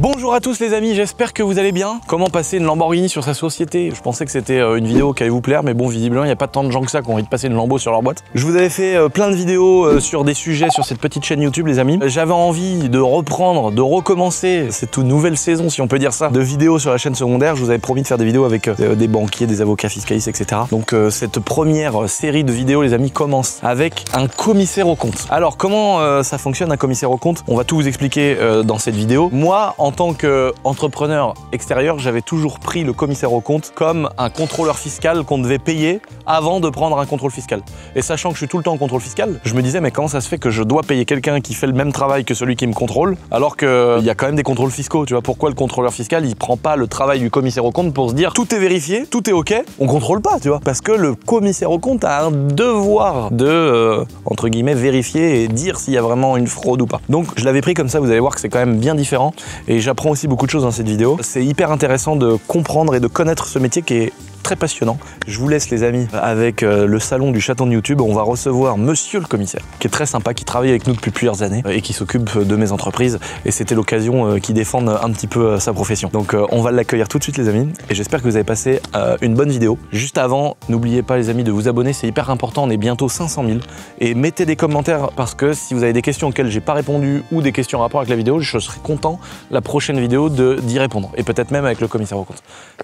Bonjour à tous les amis, j'espère que vous allez bien. Comment passer une Lamborghini sur sa société? Je pensais que c'était une vidéo qui allait vous plaire, mais bon, visiblement, il n'y a pas tant de gens que ça qui ont envie de passer une Lambo sur leur boîte. Je vous avais fait plein de vidéos sur des sujets sur cette petite chaîne YouTube, les amis. J'avais envie de reprendre, de recommencer cette toute nouvelle saison, si on peut dire ça, de vidéos sur la chaîne secondaire. Je vous avais promis de faire des vidéos avec des banquiers, des avocats fiscalistes, etc. Donc cette première série de vidéos, les amis, commence avec un commissaire aux comptes. Alors, comment ça fonctionne un commissaire aux comptes? On va tout vous expliquer dans cette vidéo. Moi, en tant qu'entrepreneur extérieur, j'avais toujours pris le commissaire aux comptes comme un contrôleur fiscal qu'on devait payer avant de prendre un contrôle fiscal. Et sachant que je suis tout le temps en contrôle fiscal, je me disais mais comment ça se fait que je dois payer quelqu'un qui fait le même travail que celui qui me contrôle alors qu'il y a quand même des contrôles fiscaux, tu vois? Pourquoi le contrôleur fiscal il prend pas le travail du commissaire aux comptes pour se dire tout est vérifié, tout est ok, on contrôle pas, tu vois? Parce que le commissaire aux comptes a un devoir de entre guillemets vérifier et dire s'il y a vraiment une fraude ou pas. Donc je l'avais pris comme ça, vous allez voir que c'est quand même bien différent et j'apprends aussi beaucoup de choses dans cette vidéo. C'est hyper intéressant de comprendre et de connaître ce métier qui est très passionnant. Je vous laisse les amis avec le salon du chaton de YouTube. On va recevoir monsieur le commissaire qui est très sympa, qui travaille avec nous depuis plusieurs années et qui s'occupe de mes entreprises et c'était l'occasion qu'il défende un petit peu sa profession. Donc on va l'accueillir tout de suite les amis et j'espère que vous avez passé une bonne vidéo. Juste avant, n'oubliez pas les amis de vous abonner, c'est hyper important, on est bientôt 500 000 et mettez des commentaires parce que si vous avez des questions auxquelles j'ai pas répondu ou des questions en rapport avec la vidéo, je serai content la prochaine vidéo d'y répondre et peut-être même avec le commissaire aux comptes.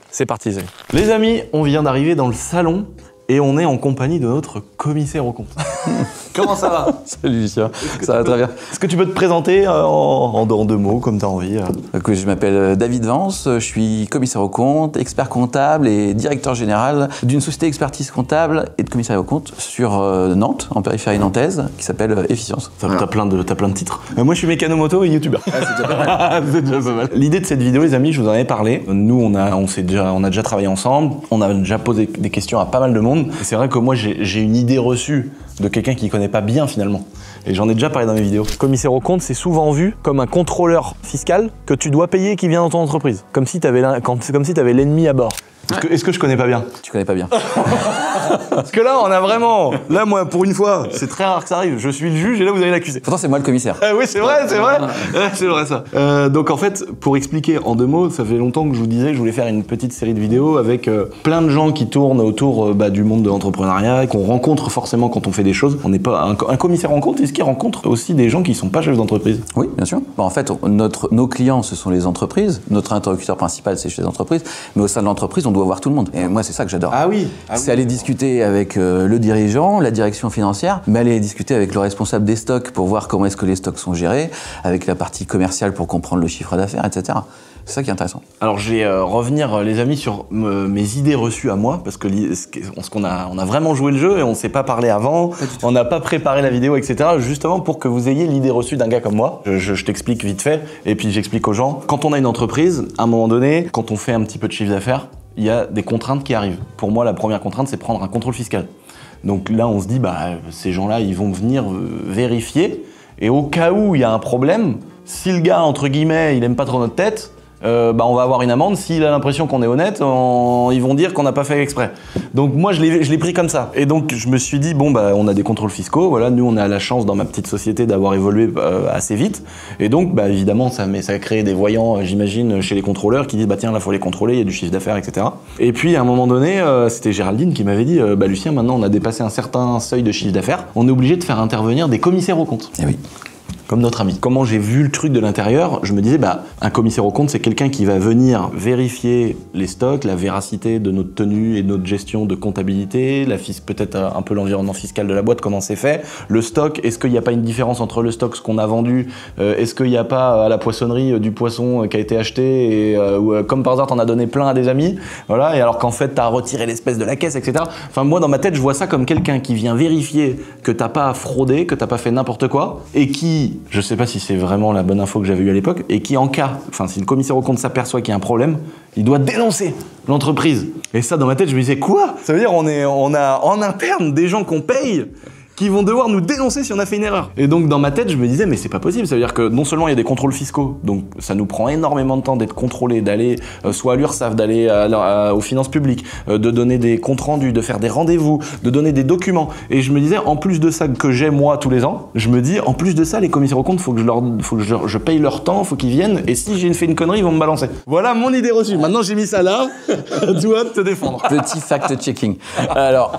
C'est parti les amis. Les amis, on vient d'arriver dans le salon et on est en compagnie de notre commissaire aux comptes. Comment ça va? Salut Lucien, ça va très bien. Est-ce que tu peux te présenter en deux mots, comme tu as envie? Je m'appelle David Vance, je suis commissaire aux comptes, expert comptable et directeur général d'une société d'expertise comptable et de commissariat aux comptes sur Nantes, en périphérie nantaise, qui s'appelle Efficience. T'as plein de titres. Moi je suis mécano-moto et youtubeur. Ah, c'est déjà pas mal. C'est déjà pas mal. L'idée de cette vidéo, les amis, je vous en avais parlé. Nous, on a déjà travaillé ensemble, on a déjà posé des questions à pas mal de monde. Et c'est vrai que moi, j'ai une idée reçue de quelqu'un qui connaît pas bien finalement. Et j'en ai déjà parlé dans mes vidéos. Commissaire aux comptes, c'est souvent vu comme un contrôleur fiscal que tu dois payer qui vient dans ton entreprise. Comme si t'avais l'ennemi à bord. Est-ce que je connais pas bien? Tu connais pas bien. Parce que là, on a vraiment... Là, moi, pour une fois, c'est très rare que ça arrive. Je suis le juge et là, vous avez l'accusé. Pourtant, c'est moi le commissaire. Oui, c'est vrai, c'est vrai. C'est vrai, ça. Donc, en fait, pour expliquer en deux mots, ça fait longtemps que je vous disais que je voulais faire une petite série de vidéos avec plein de gens qui tournent autour du monde de l'entrepreneuriat, qu'on rencontre forcément quand on fait des choses. On n'est pas... Un commissaire en compte, est-ce qu'il rencontre aussi des gens qui ne sont pas chefs d'entreprise? Oui, bien sûr. En fait, nos clients, ce sont les entreprises. Notre interlocuteur principal, c'est chez les entreprises. Mais au sein de l'entreprise, on doit voir tout le monde. Et moi, c'est ça que j'adore. Ah oui. C'est aller discuter avec le dirigeant, la direction financière, mais aller discuter avec le responsable des stocks pour voir comment est-ce que les stocks sont gérés, avec la partie commerciale pour comprendre le chiffre d'affaires, etc. C'est ça qui est intéressant. Alors je vais revenir les amis sur mes idées reçues à moi parce que on a vraiment joué le jeu et on s'est pas parlé avant, on n'a pas préparé la vidéo, etc. Justement pour que vous ayez l'idée reçue d'un gars comme moi. Je t'explique vite fait et puis j'explique aux gens. Quand on a une entreprise, à un moment donné, quand on fait un petit peu de chiffre d'affaires, il y a des contraintes qui arrivent. Pour moi, la première contrainte, c'est prendre un contrôle fiscal. Donc là, on se dit, ces gens-là, ils vont venir vérifier et au cas où il y a un problème, si le gars, entre guillemets, il aime pas trop notre tête, on va avoir une amende. S'il a l'impression qu'on est honnête, ils vont dire qu'on n'a pas fait exprès. Donc moi je l'ai pris comme ça. Et donc je me suis dit bon on a des contrôles fiscaux. Voilà, nous on a la chance dans ma petite société d'avoir évolué assez vite. Et donc évidemment ça a créé des voyants, j'imagine, chez les contrôleurs qui disent tiens là faut les contrôler, il y a du chiffre d'affaires, etc. Et puis à un moment donné, c'était Géraldine qui m'avait dit Lucien, maintenant on a dépassé un certain seuil de chiffre d'affaires, on est obligé de faire intervenir des commissaires aux comptes. Et oui. Comme notre ami. Comment j'ai vu le truc de l'intérieur, je me disais, un commissaire aux comptes, c'est quelqu'un qui va venir vérifier les stocks, la véracité de notre tenue et de notre gestion de comptabilité, peut-être un peu l'environnement fiscal de la boîte, comment c'est fait, le stock, est-ce qu'il n'y a pas une différence entre le stock, ce qu'on a vendu, est-ce qu'il n'y a pas à la poissonnerie du poisson qui a été acheté et comme par hasard t'en as donné plein à des amis, voilà, et alors qu'en fait t'as retiré l'espèce de la caisse, etc. Enfin moi dans ma tête je vois ça comme quelqu'un qui vient vérifier que t'as pas fraudé, que t'as pas fait n'importe quoi, et qui, je sais pas si c'est vraiment la bonne info que j'avais eue à l'époque, et qui si le commissaire aux comptes s'aperçoit qu'il y a un problème, il doit dénoncer l'entreprise. Et ça dans ma tête je me disais quoi? Ça veut dire on a en interne des gens qu'on paye qui vont devoir nous dénoncer si on a fait une erreur. Et donc dans ma tête, je me disais mais c'est pas possible, ça veut dire que non seulement il y a des contrôles fiscaux, donc ça nous prend énormément de temps d'être contrôlés, d'aller soit à l'URSSAF, d'aller aux finances publiques, de donner des comptes rendus, de faire des rendez-vous, de donner des documents. Et je me disais en plus de ça que j'ai moi tous les ans, je me dis en plus de ça les commissaires aux comptes, faut que je paye leur temps, faut qu'ils viennent et si j'ai fait une connerie, ils vont me balancer. Voilà mon idée reçue. Maintenant j'ai mis ça là, toi de te défendre. Petit fact-checking. Alors,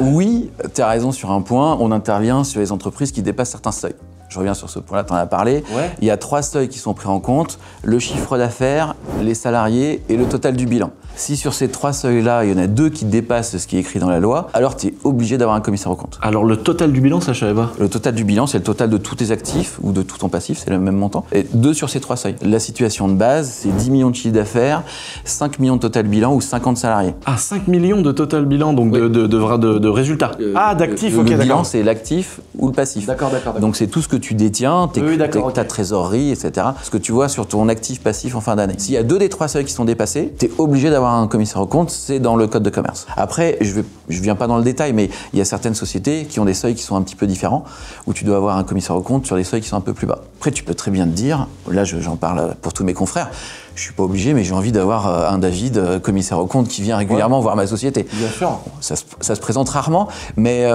oui, tu as raison sur un point, on intervient sur les entreprises qui dépassent certains seuils. Je reviens sur ce point-là, tu en as parlé. Ouais. Il y a 3 seuils qui sont pris en compte, le chiffre d'affaires, les salariés et le total du bilan. Si sur ces 3 seuils-là, il y en a 2 qui dépassent ce qui est écrit dans la loi, alors tu es obligé d'avoir un commissaire aux comptes. Alors le total du bilan, ça je savais pas. Le total du bilan, c'est le total de tous tes actifs ou de tout ton passif, c'est le même montant. Et 2 sur ces 3 seuils. La situation de base, c'est 10 millions de chiffre d'affaires, 5 millions de total bilan ou 50 salariés. Ah, 5 millions de total bilan, donc Oui. de résultats. D'actifs, ok, Le bilan, d'accord. c'est l'actif ou le passif. D'accord. Donc c'est tout ce que tu détiens, Oui, d'accord, ta ok. trésorerie, etc. Ce que tu vois sur ton actif passif en fin d'année. S'il y a 2 des 3 seuils qui sont dépassés, tu es obligé d'avoir un commissaire aux comptes, c'est dans le code de commerce. Après, je viens pas dans le détail, mais il y a certaines sociétés qui ont des seuils qui sont un petit peu différents, où tu dois avoir un commissaire aux comptes sur des seuils qui sont un peu plus bas. Après, tu peux très bien te dire, là j'en parle pour tous mes confrères, je suis pas obligé, mais j'ai envie d'avoir un David, commissaire aux comptes, qui vient régulièrement voir ma société. Bien sûr. Ça se présente rarement, mais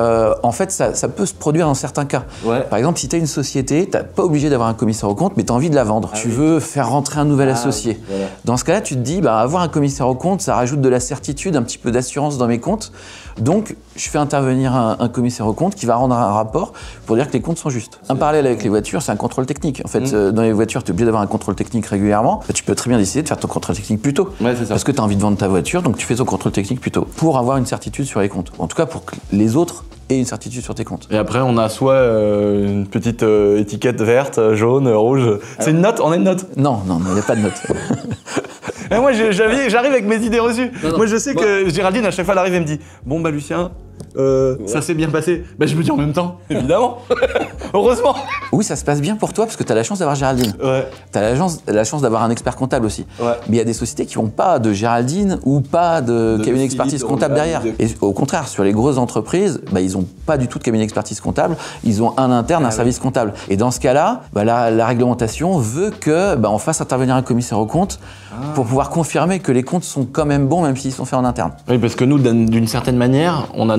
en fait, ça peut se produire dans certains cas. Ouais. Par exemple, si tu as une société, tu n'es pas obligé d'avoir un commissaire aux comptes, mais tu as envie de la vendre. Tu veux faire rentrer un nouvel associé. oui, voilà. Dans ce cas-là, tu te dis, avoir un commissaire aux comptes, ça rajoute de la certitude, un petit peu d'assurance dans mes comptes. Donc, je fais intervenir un commissaire aux comptes qui va rendre un rapport pour dire que les comptes sont justes. Un parallèle avec les voitures, c'est un contrôle technique. En fait, dans les voitures, tu es obligé d'avoir un contrôle technique régulièrement. Tu peux très bien décider de faire ton contrôle technique plus tôt. Ouais, c'est ça. Parce que tu as envie de vendre ta voiture, donc tu fais ton contrôle technique plus tôt. Pour avoir une certitude sur les comptes. En tout cas, pour que les autres aient une certitude sur tes comptes. Et après, on a soit une petite étiquette verte, jaune, rouge. C'est une note? On a une note? Non, il n'y a pas de note. Et moi, j'arrive avec mes idées reçues. Non. Moi, je sais que Géraldine, à chaque fois, elle arrive et me dit bon, Lucien, ça s'est bien passé. Je me dis en même temps, évidemment. Heureusement. Oui, ça se passe bien pour toi parce que tu as la chance d'avoir Géraldine. Ouais. Tu as la chance d'avoir un expert comptable aussi. Ouais. Mais il y a des sociétés qui n'ont pas de Géraldine ou pas de cabinet Philippe, d'expertise comptable de derrière. Roland, Et au contraire, sur les grosses entreprises, ils n'ont pas du tout de cabinet d'expertise comptable. Ils ont un interne, un service comptable. Et dans ce cas-là, la réglementation veut que on fasse intervenir un commissaire aux comptes pour pouvoir confirmer que les comptes sont quand même bons, même s'ils sont faits en interne. Oui, parce que nous, d'une certaine manière, on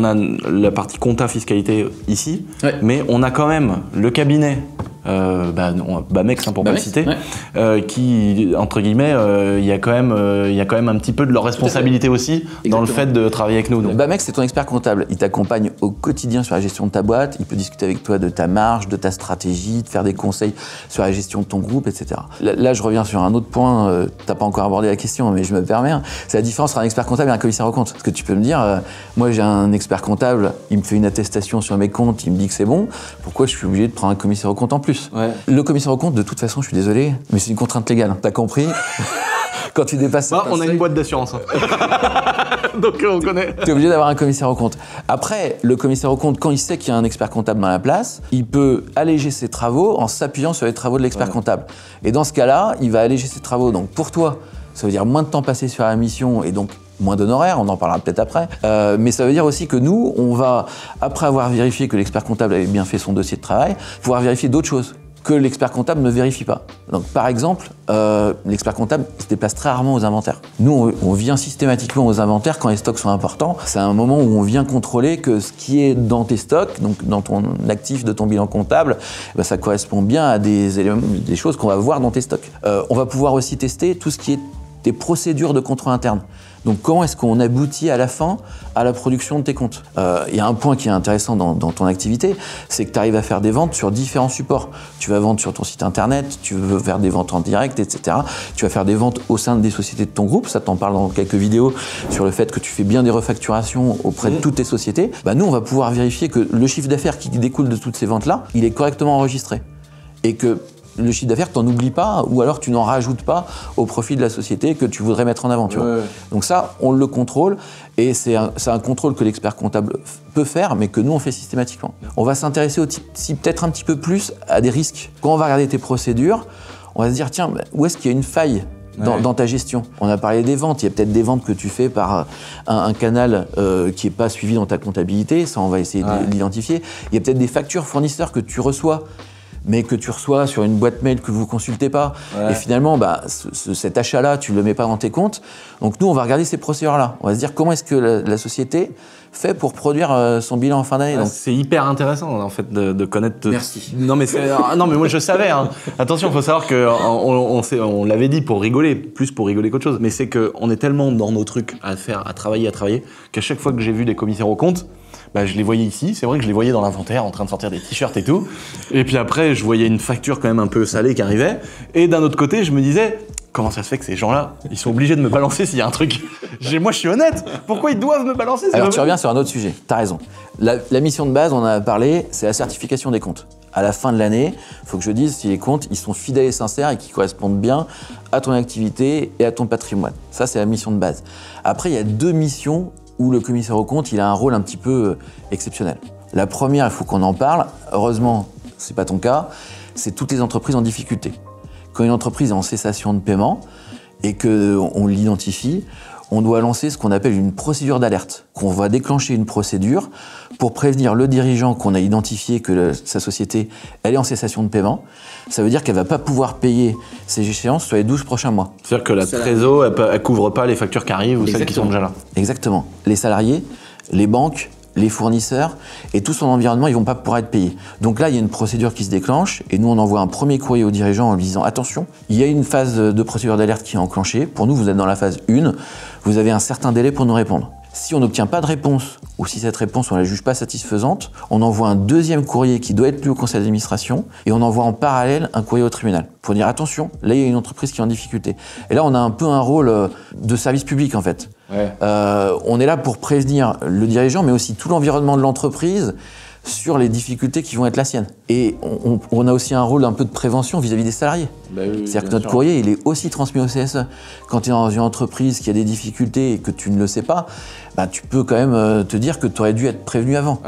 a la partie compta fiscalité ici, Ouais. mais on a quand même le cabinet. Bamex, pour pas le Bamex, citer, ouais. qui, entre guillemets, il y a quand même un petit peu de leur responsabilité aussi dans le fait de travailler avec nous. Donc. Bamex, c'est ton expert comptable. Il t'accompagne au quotidien sur la gestion de ta boîte. Il peut discuter avec toi de ta marge, de ta stratégie, de faire des conseils sur la gestion de ton groupe, etc. Là, je reviens sur un autre point. T'as pas encore abordé la question, mais je me permets. C'est la différence entre un expert comptable et un commissaire aux comptes. Parce que tu peux me dire, moi, j'ai un expert comptable, il me fait une attestation sur mes comptes, il me dit que c'est bon. Pourquoi je suis obligé de prendre un commissaire aux comptes en plus? Ouais. Le commissaire aux comptes, de toute façon, je suis désolé, mais c'est une contrainte légale. T'as compris? Quand tu dépasses certains On a seuils, une boîte d'assurance. Donc on connaît. tu es obligé d'avoir un commissaire aux comptes. Après, le commissaire aux comptes, quand il sait qu'il y a un expert comptable dans la place, il peut alléger ses travaux en s'appuyant sur les travaux de l'expert comptable. Et dans ce cas-là, il va alléger ses travaux. Donc pour toi, ça veut dire moins de temps passé sur la mission et donc moins d'honoraires, on en parlera peut-être après. Mais ça veut dire aussi que nous, on va, après avoir vérifié que l'expert comptable avait bien fait son dossier de travail, pouvoir vérifier d'autres choses que l'expert comptable ne vérifie pas. Donc par exemple, l'expert comptable se déplace très rarement aux inventaires. Nous, on vient systématiquement aux inventaires quand les stocks sont importants. C'est un moment où on vient contrôler que ce qui est dans tes stocks, donc dans ton actif de ton bilan comptable, ça correspond bien à des éléments, des choses qu'on va voir dans tes stocks. On va pouvoir aussi tester tout ce qui est des procédures de contrôle interne. Donc comment est-ce qu'on aboutit à la fin à la production de tes comptes? Il y a un point qui est intéressant dans ton activité, c'est que tu arrives à faire des ventes sur différents supports. Tu vas vendre sur ton site internet, tu veux faire des ventes en direct, etc. Tu vas faire des ventes au sein des sociétés de ton groupe, ça t'en parle dans quelques vidéos sur le fait que tu fais bien des refacturations auprès de toutes tes sociétés. Nous, on va pouvoir vérifier que le chiffre d'affaires qui découle de toutes ces ventes-là, il est correctement enregistré. Et que le chiffre d'affaires, tu n'en oublies pas, ou alors tu n'en rajoutes pas au profit de la société que tu voudrais mettre en avant. Tu vois. Donc ça, on le contrôle, et c'est un contrôle que l'expert comptable peut faire, mais que nous, on fait systématiquement. On va s'intéresser aussi peut-être un petit peu plus à des risques. Quand on va regarder tes procédures, on va se dire, tiens, où est-ce qu'il y a une faille dans ta gestion. On a parlé des ventes, il y a peut-être des ventes que tu fais par un canal qui n'est pas suivi dans ta comptabilité, ça on va essayer de l'identifier. Il y a peut-être des factures fournisseurs que tu reçois, mais que tu reçois sur une boîte mail que vous ne consultez pas. Et finalement, cet achat-là, tu ne le mets pas dans tes comptes. Donc nous, on va regarder ces procédures-là. On va se dire comment est-ce que la société fait pour produire son bilan en fin d'année. C'est hyper intéressant en fait de connaître. Merci. Non mais moi je savais. Hein. Attention, il faut savoir que on l'avait dit pour rigoler, plus pour rigoler qu'autre chose. Mais c'est que on est tellement dans nos trucs à faire, à travailler, qu'à chaque fois que j'ai vu des commissaires aux comptes, je les voyais ici. C'est vrai que je les voyais dans l'inventaire en train de sortir des t-shirts et tout. Et puis après, je voyais une facture quand même un peu salée qui arrivait. Et d'un autre côté, je me disais. Comment ça se fait que ces gens-là, ils sont obligés de me balancer s'il y a un truc. Moi, je suis honnête. Pourquoi ils doivent me balancer? Alors, tu reviens sur un autre sujet. T'as raison. La mission de base, on en a parlé, c'est la certification des comptes. À la fin de l'année, il faut que je dise si les comptes, ils sont fidèles et sincères et qui correspondent bien à ton activité et à ton patrimoine. Ça, c'est la mission de base. Après, il y a deux missions où le commissaire aux comptes, il a un rôle un petit peu exceptionnel. La première, il faut qu'on en parle. Heureusement, c'est pas ton cas. C'est toutes les entreprises en difficulté. Quand une entreprise est en cessation de paiement et qu'on l'identifie, on doit lancer ce qu'on appelle une procédure d'alerte. Qu'on va déclencher une procédure pour prévenir le dirigeant qu'on a identifié que sa société elle est en cessation de paiement. Ça veut dire qu'elle ne va pas pouvoir payer ses échéances sur les 12 prochains mois. C'est-à-dire que la trésor, elle ne couvre pas les factures qui arrivent ou celles qui sont déjà là. Exactement. Les salariés, les banques, les fournisseurs et tout son environnement, ils vont pas pouvoir être payés. Donc là, il y a une procédure qui se déclenche et nous, on envoie un premier courrier aux dirigeants en lui disant « Attention, il y a une phase de procédure d'alerte qui est enclenchée. Pour nous, vous êtes dans la phase 1. Vous avez un certain délai pour nous répondre. Si on n'obtient pas de réponse ou si cette réponse, on ne la juge pas satisfaisante, on envoie un deuxième courrier qui doit être lu au conseil d'administration et on envoie en parallèle un courrier au tribunal pour dire « Attention, là, il y a une entreprise qui est en difficulté. » Et là, on a un peu un rôle de service public, en fait. Ouais. On est là pour prévenir le dirigeant, mais aussi tout l'environnement de l'entreprise sur les difficultés qui vont être la sienne. Et on a aussi un rôle un peu de prévention vis-à-vis des salariés. Oui, c'est-à-dire que notre courrier, il est aussi transmis au CSE. Quand tu es dans une entreprise qui a des difficultés et que tu ne le sais pas, tu peux quand même te dire que tu aurais dû être prévenu avant.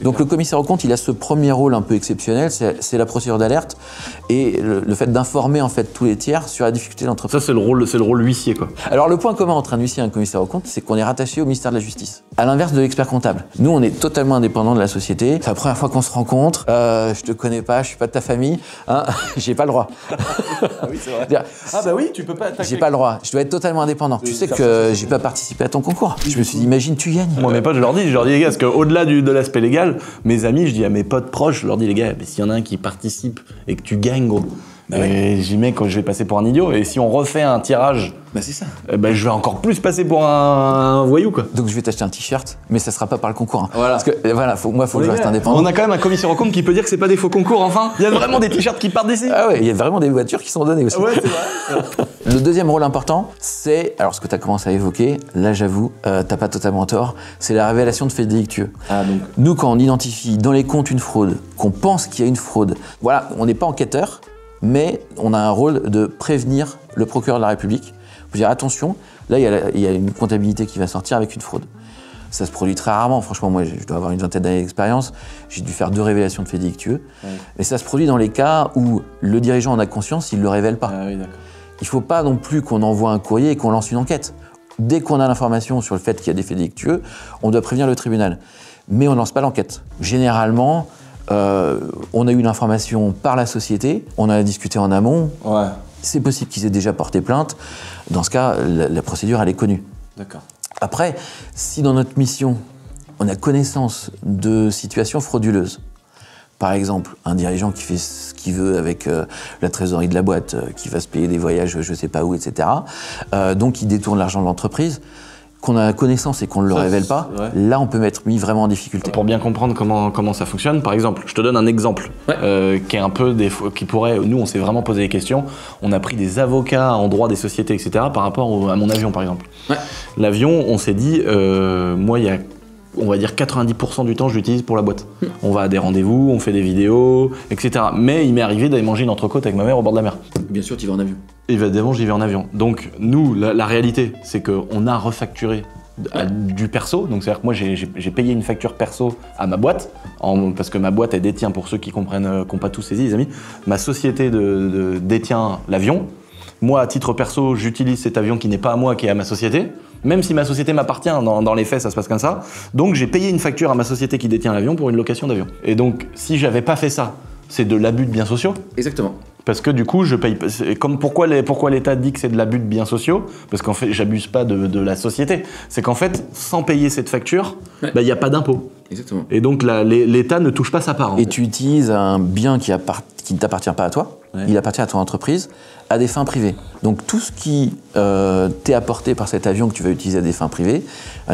Donc le commissaire aux comptes, il a ce premier rôle un peu exceptionnel, c'est la procédure d'alerte et le fait d'informer en fait tous les tiers sur la difficulté de l'entreprise. Ça, c'est le rôle huissier, quoi. Alors le point commun entre un huissier et un commissaire aux comptes, c'est qu'on est rattaché au ministère de la Justice. À l'inverse de l'expert comptable. Nous, on est totalement indépendant de la société. C'est la première fois qu'on se rencontre. Je te connais pas, je suis pas de ta famille. Hein, j'ai pas le droit. Ah oui, c'est vrai. Oui, tu peux pas attaquer. J'ai pas le droit. Je dois être totalement indépendant. Tu sais que j'ai pas participé à ton concours. Je me suis dit, imagine, tu gagnes. Moi, mes potes, je leur dis les gars, parce qu'au-delà de l'aspect légal, mes amis, je dis à mes potes proches, je leur dis les gars, mais s'il y en a un qui participe et que tu gagnes, gros. Et j'y mets quand je vais passer pour un idiot. Et si on refait un tirage, c'est ça. Je vais encore plus passer pour un voyou, quoi. Donc je vais t'acheter un t-shirt, mais ça sera pas par le concours. Hein. Voilà. Parce que faut que je reste indépendant. On a quand même un commissaire aux comptes qui peut dire que c'est pas des faux concours. Enfin, il y a vraiment des t-shirts qui partent d'ici. Ah ouais, il y a vraiment des voitures qui sont données aussi. Ouais, c'est vrai. Le deuxième rôle important, c'est, alors ce que tu as commencé à évoquer, là j'avoue, t'as pas totalement tort, c'est la révélation de faits délictueux. Donc. Nous, quand on identifie dans les comptes une fraude, qu'on pense qu'il y a une fraude, voilà, on n'est pas enquêteur, mais on a un rôle de prévenir le procureur de la République. Pour dire attention, là il y a une comptabilité qui va sortir avec une fraude. Ça se produit très rarement, franchement, moi je dois avoir une vingtaine d'années d'expérience, j'ai dû faire 2 révélations de faits délictueux. Mais ça se produit dans les cas où le dirigeant en a conscience, il ne le révèle pas. Il ne faut pas non plus qu'on envoie un courrier et qu'on lance une enquête. Dès qu'on a l'information sur le fait qu'il y a des faits délictueux, on doit prévenir le tribunal. Mais on ne lance pas l'enquête. Généralement, on a eu l'information par la société, on en a discuté en amont. C'est possible qu'ils aient déjà porté plainte. Dans ce cas, la procédure, elle est connue. D'accord. Après, si dans notre mission, on a connaissance de situations frauduleuses, par exemple, un dirigeant qui fait ce qu'il veut avec la trésorerie de la boîte, qui va se payer des voyages je ne sais pas où, etc., donc il détourne l'argent de l'entreprise, qu'on a connaissance et qu'on ne le révèle pas, là on peut être mis vraiment en difficulté. Pour bien comprendre comment ça fonctionne, par exemple, je te donne un exemple qui est un peu qui pourrait, nous on s'est vraiment posé des questions, on a pris des avocats en droit des sociétés, etc. par rapport à mon avion par exemple. L'avion, on s'est dit, moi il y a, on va dire 90% du temps je l'utilise pour la boîte. On va à des rendez-vous, on fait des vidéos, etc. Mais il m'est arrivé d'aller manger une entrecôte avec ma mère au bord de la mer. Bien sûr, tu vas en avion. Évidemment, j'y vais en avion. Donc, nous, la réalité, c'est qu'on a refacturé du perso. Donc, c'est-à-dire que moi, j'ai payé une facture perso à ma boîte, parce que ma boîte, elle détient, pour ceux qui comprennent, qui n'ont pas tout saisi, les amis, ma société détient l'avion. moi, à titre perso, j'utilise cet avion qui n'est pas à moi, qui est à ma société. Même si ma société m'appartient, dans les faits, ça se passe comme ça. Donc, j'ai payé une facture à ma société qui détient l'avion pour une location d'avion. Et donc, si j'avais pas fait ça, c'est de l'abus de biens sociaux. Exactement. Parce que du coup, je paye. Pourquoi l'État dit que c'est de l'abus de biens sociaux? Parce qu'en fait, j'abuse pas de la société. C'est qu'en fait, sans payer cette facture, il n'y a pas d'impôt. Exactement. Et donc, l'État ne touche pas sa part. Et tu utilises un bien qui ne t'appartient pas à toi, il appartient à ton entreprise, à des fins privées. Donc tout ce qui t'est apporté par cet avion que tu vas utiliser à des fins privées,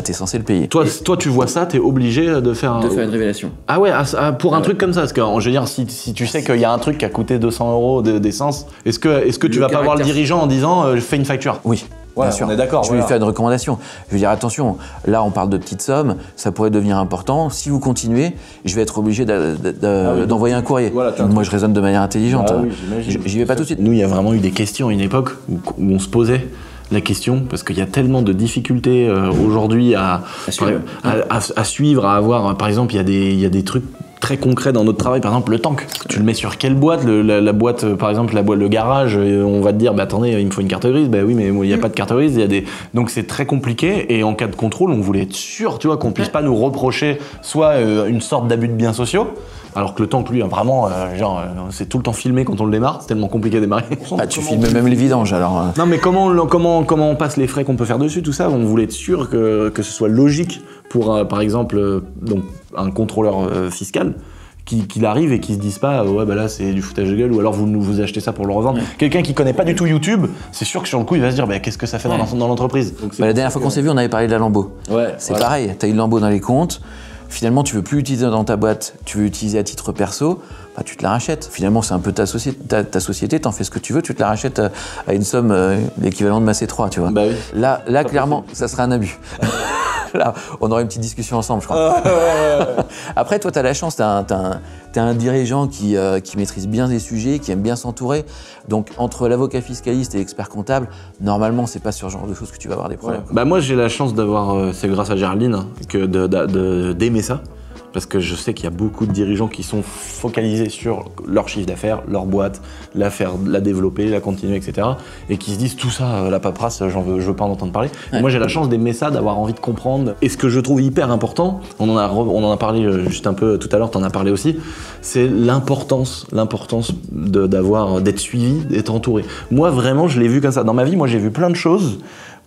t'es censé le payer. Toi, tu vois ça, t'es obligé de faire... De faire une révélation. Ah ouais, pour un truc comme ça, parce que je veux dire, si tu sais qu'il y a un truc qui a coûté 200 € d'essence, est-ce que tu vas pas voir le dirigeant en disant fais une facture? Oui. Ouais, bien sûr. on est d'accord. Je vais lui faire une recommandation. Je vais dire attention, là on parle de petites sommes, ça pourrait devenir important. Si vous continuez, je vais être obligé d'envoyer un courrier. Voilà, moi je raisonne de manière intelligente. Ah, oui, j'y vais pas tout de suite. Nous, il y a vraiment eu des questions à une époque où on se posait la question, parce qu'il y a tellement de difficultés aujourd'hui à suivre, à avoir. Par exemple, il y a des trucs très concret dans notre travail, par exemple le tank. Tu le mets sur quelle boîte? La boîte, par exemple, le garage, on va te dire, bah attendez, il me faut une carte grise. Bah oui, mais il n'y a pas de carte grise. Donc c'est très compliqué, et en cas de contrôle, on voulait être sûr, tu vois, qu'on puisse pas nous reprocher soit une sorte d'abus de biens sociaux, alors que le tank, lui, vraiment, c'est tout le temps filmé quand on le démarre, c'est tellement compliqué à démarrer. Ah, tu filmes même les vidanges, alors. Non, mais comment on passe les frais qu'on peut faire dessus, tout ça, on voulait être sûr que ce soit logique pour, par exemple, donc, un contrôleur fiscal qu'il arrive et qu'il se dise pas ouais bah là c'est du foutage de gueule, ou alors vous achetez ça pour le revendre. Quelqu'un qui connaît pas du tout YouTube, c'est sûr que sur le coup il va se dire bah qu'est-ce que ça fait dans l'entreprise. La dernière fois qu'on s'est vu, on avait parlé de la Lambeau. C'est pareil, t'as une Lambeau dans les comptes, finalement tu veux plus l'utiliser dans ta boîte, tu veux l'utiliser à titre perso, bah, tu te la rachètes. Finalement c'est un peu ta société, t'en fais ce que tu veux, tu te la rachètes à une somme l'équivalent de ma C3, tu vois. Bah oui. Là clairement ça serait un abus. Là, on aurait une petite discussion ensemble, je crois. Après, toi, tu as la chance, tu as un dirigeant qui maîtrise bien des sujets, qui aime bien s'entourer. Donc, entre l'avocat fiscaliste et l'expert comptable, normalement, c'est pas sur ce genre de choses que tu vas avoir des problèmes. Bah moi, j'ai la chance d'avoir, c'est grâce à Géraldine, d'aimer ça. Parce que je sais qu'il y a beaucoup de dirigeants qui sont focalisés sur leur chiffre d'affaires, leur boîte, la développer, la continuer, etc. Et qui se disent tout ça, la paperasse, je veux pas en entendre parler. Ouais. Moi j'ai la chance d'aimer ça, d'avoir envie de comprendre. Et ce que je trouve hyper important, on en a parlé juste un peu tout à l'heure, t'en as parlé aussi, c'est l'importance d'être suivi, d'être entouré. Moi vraiment je l'ai vu comme ça. Dans ma vie, moi j'ai vu plein de choses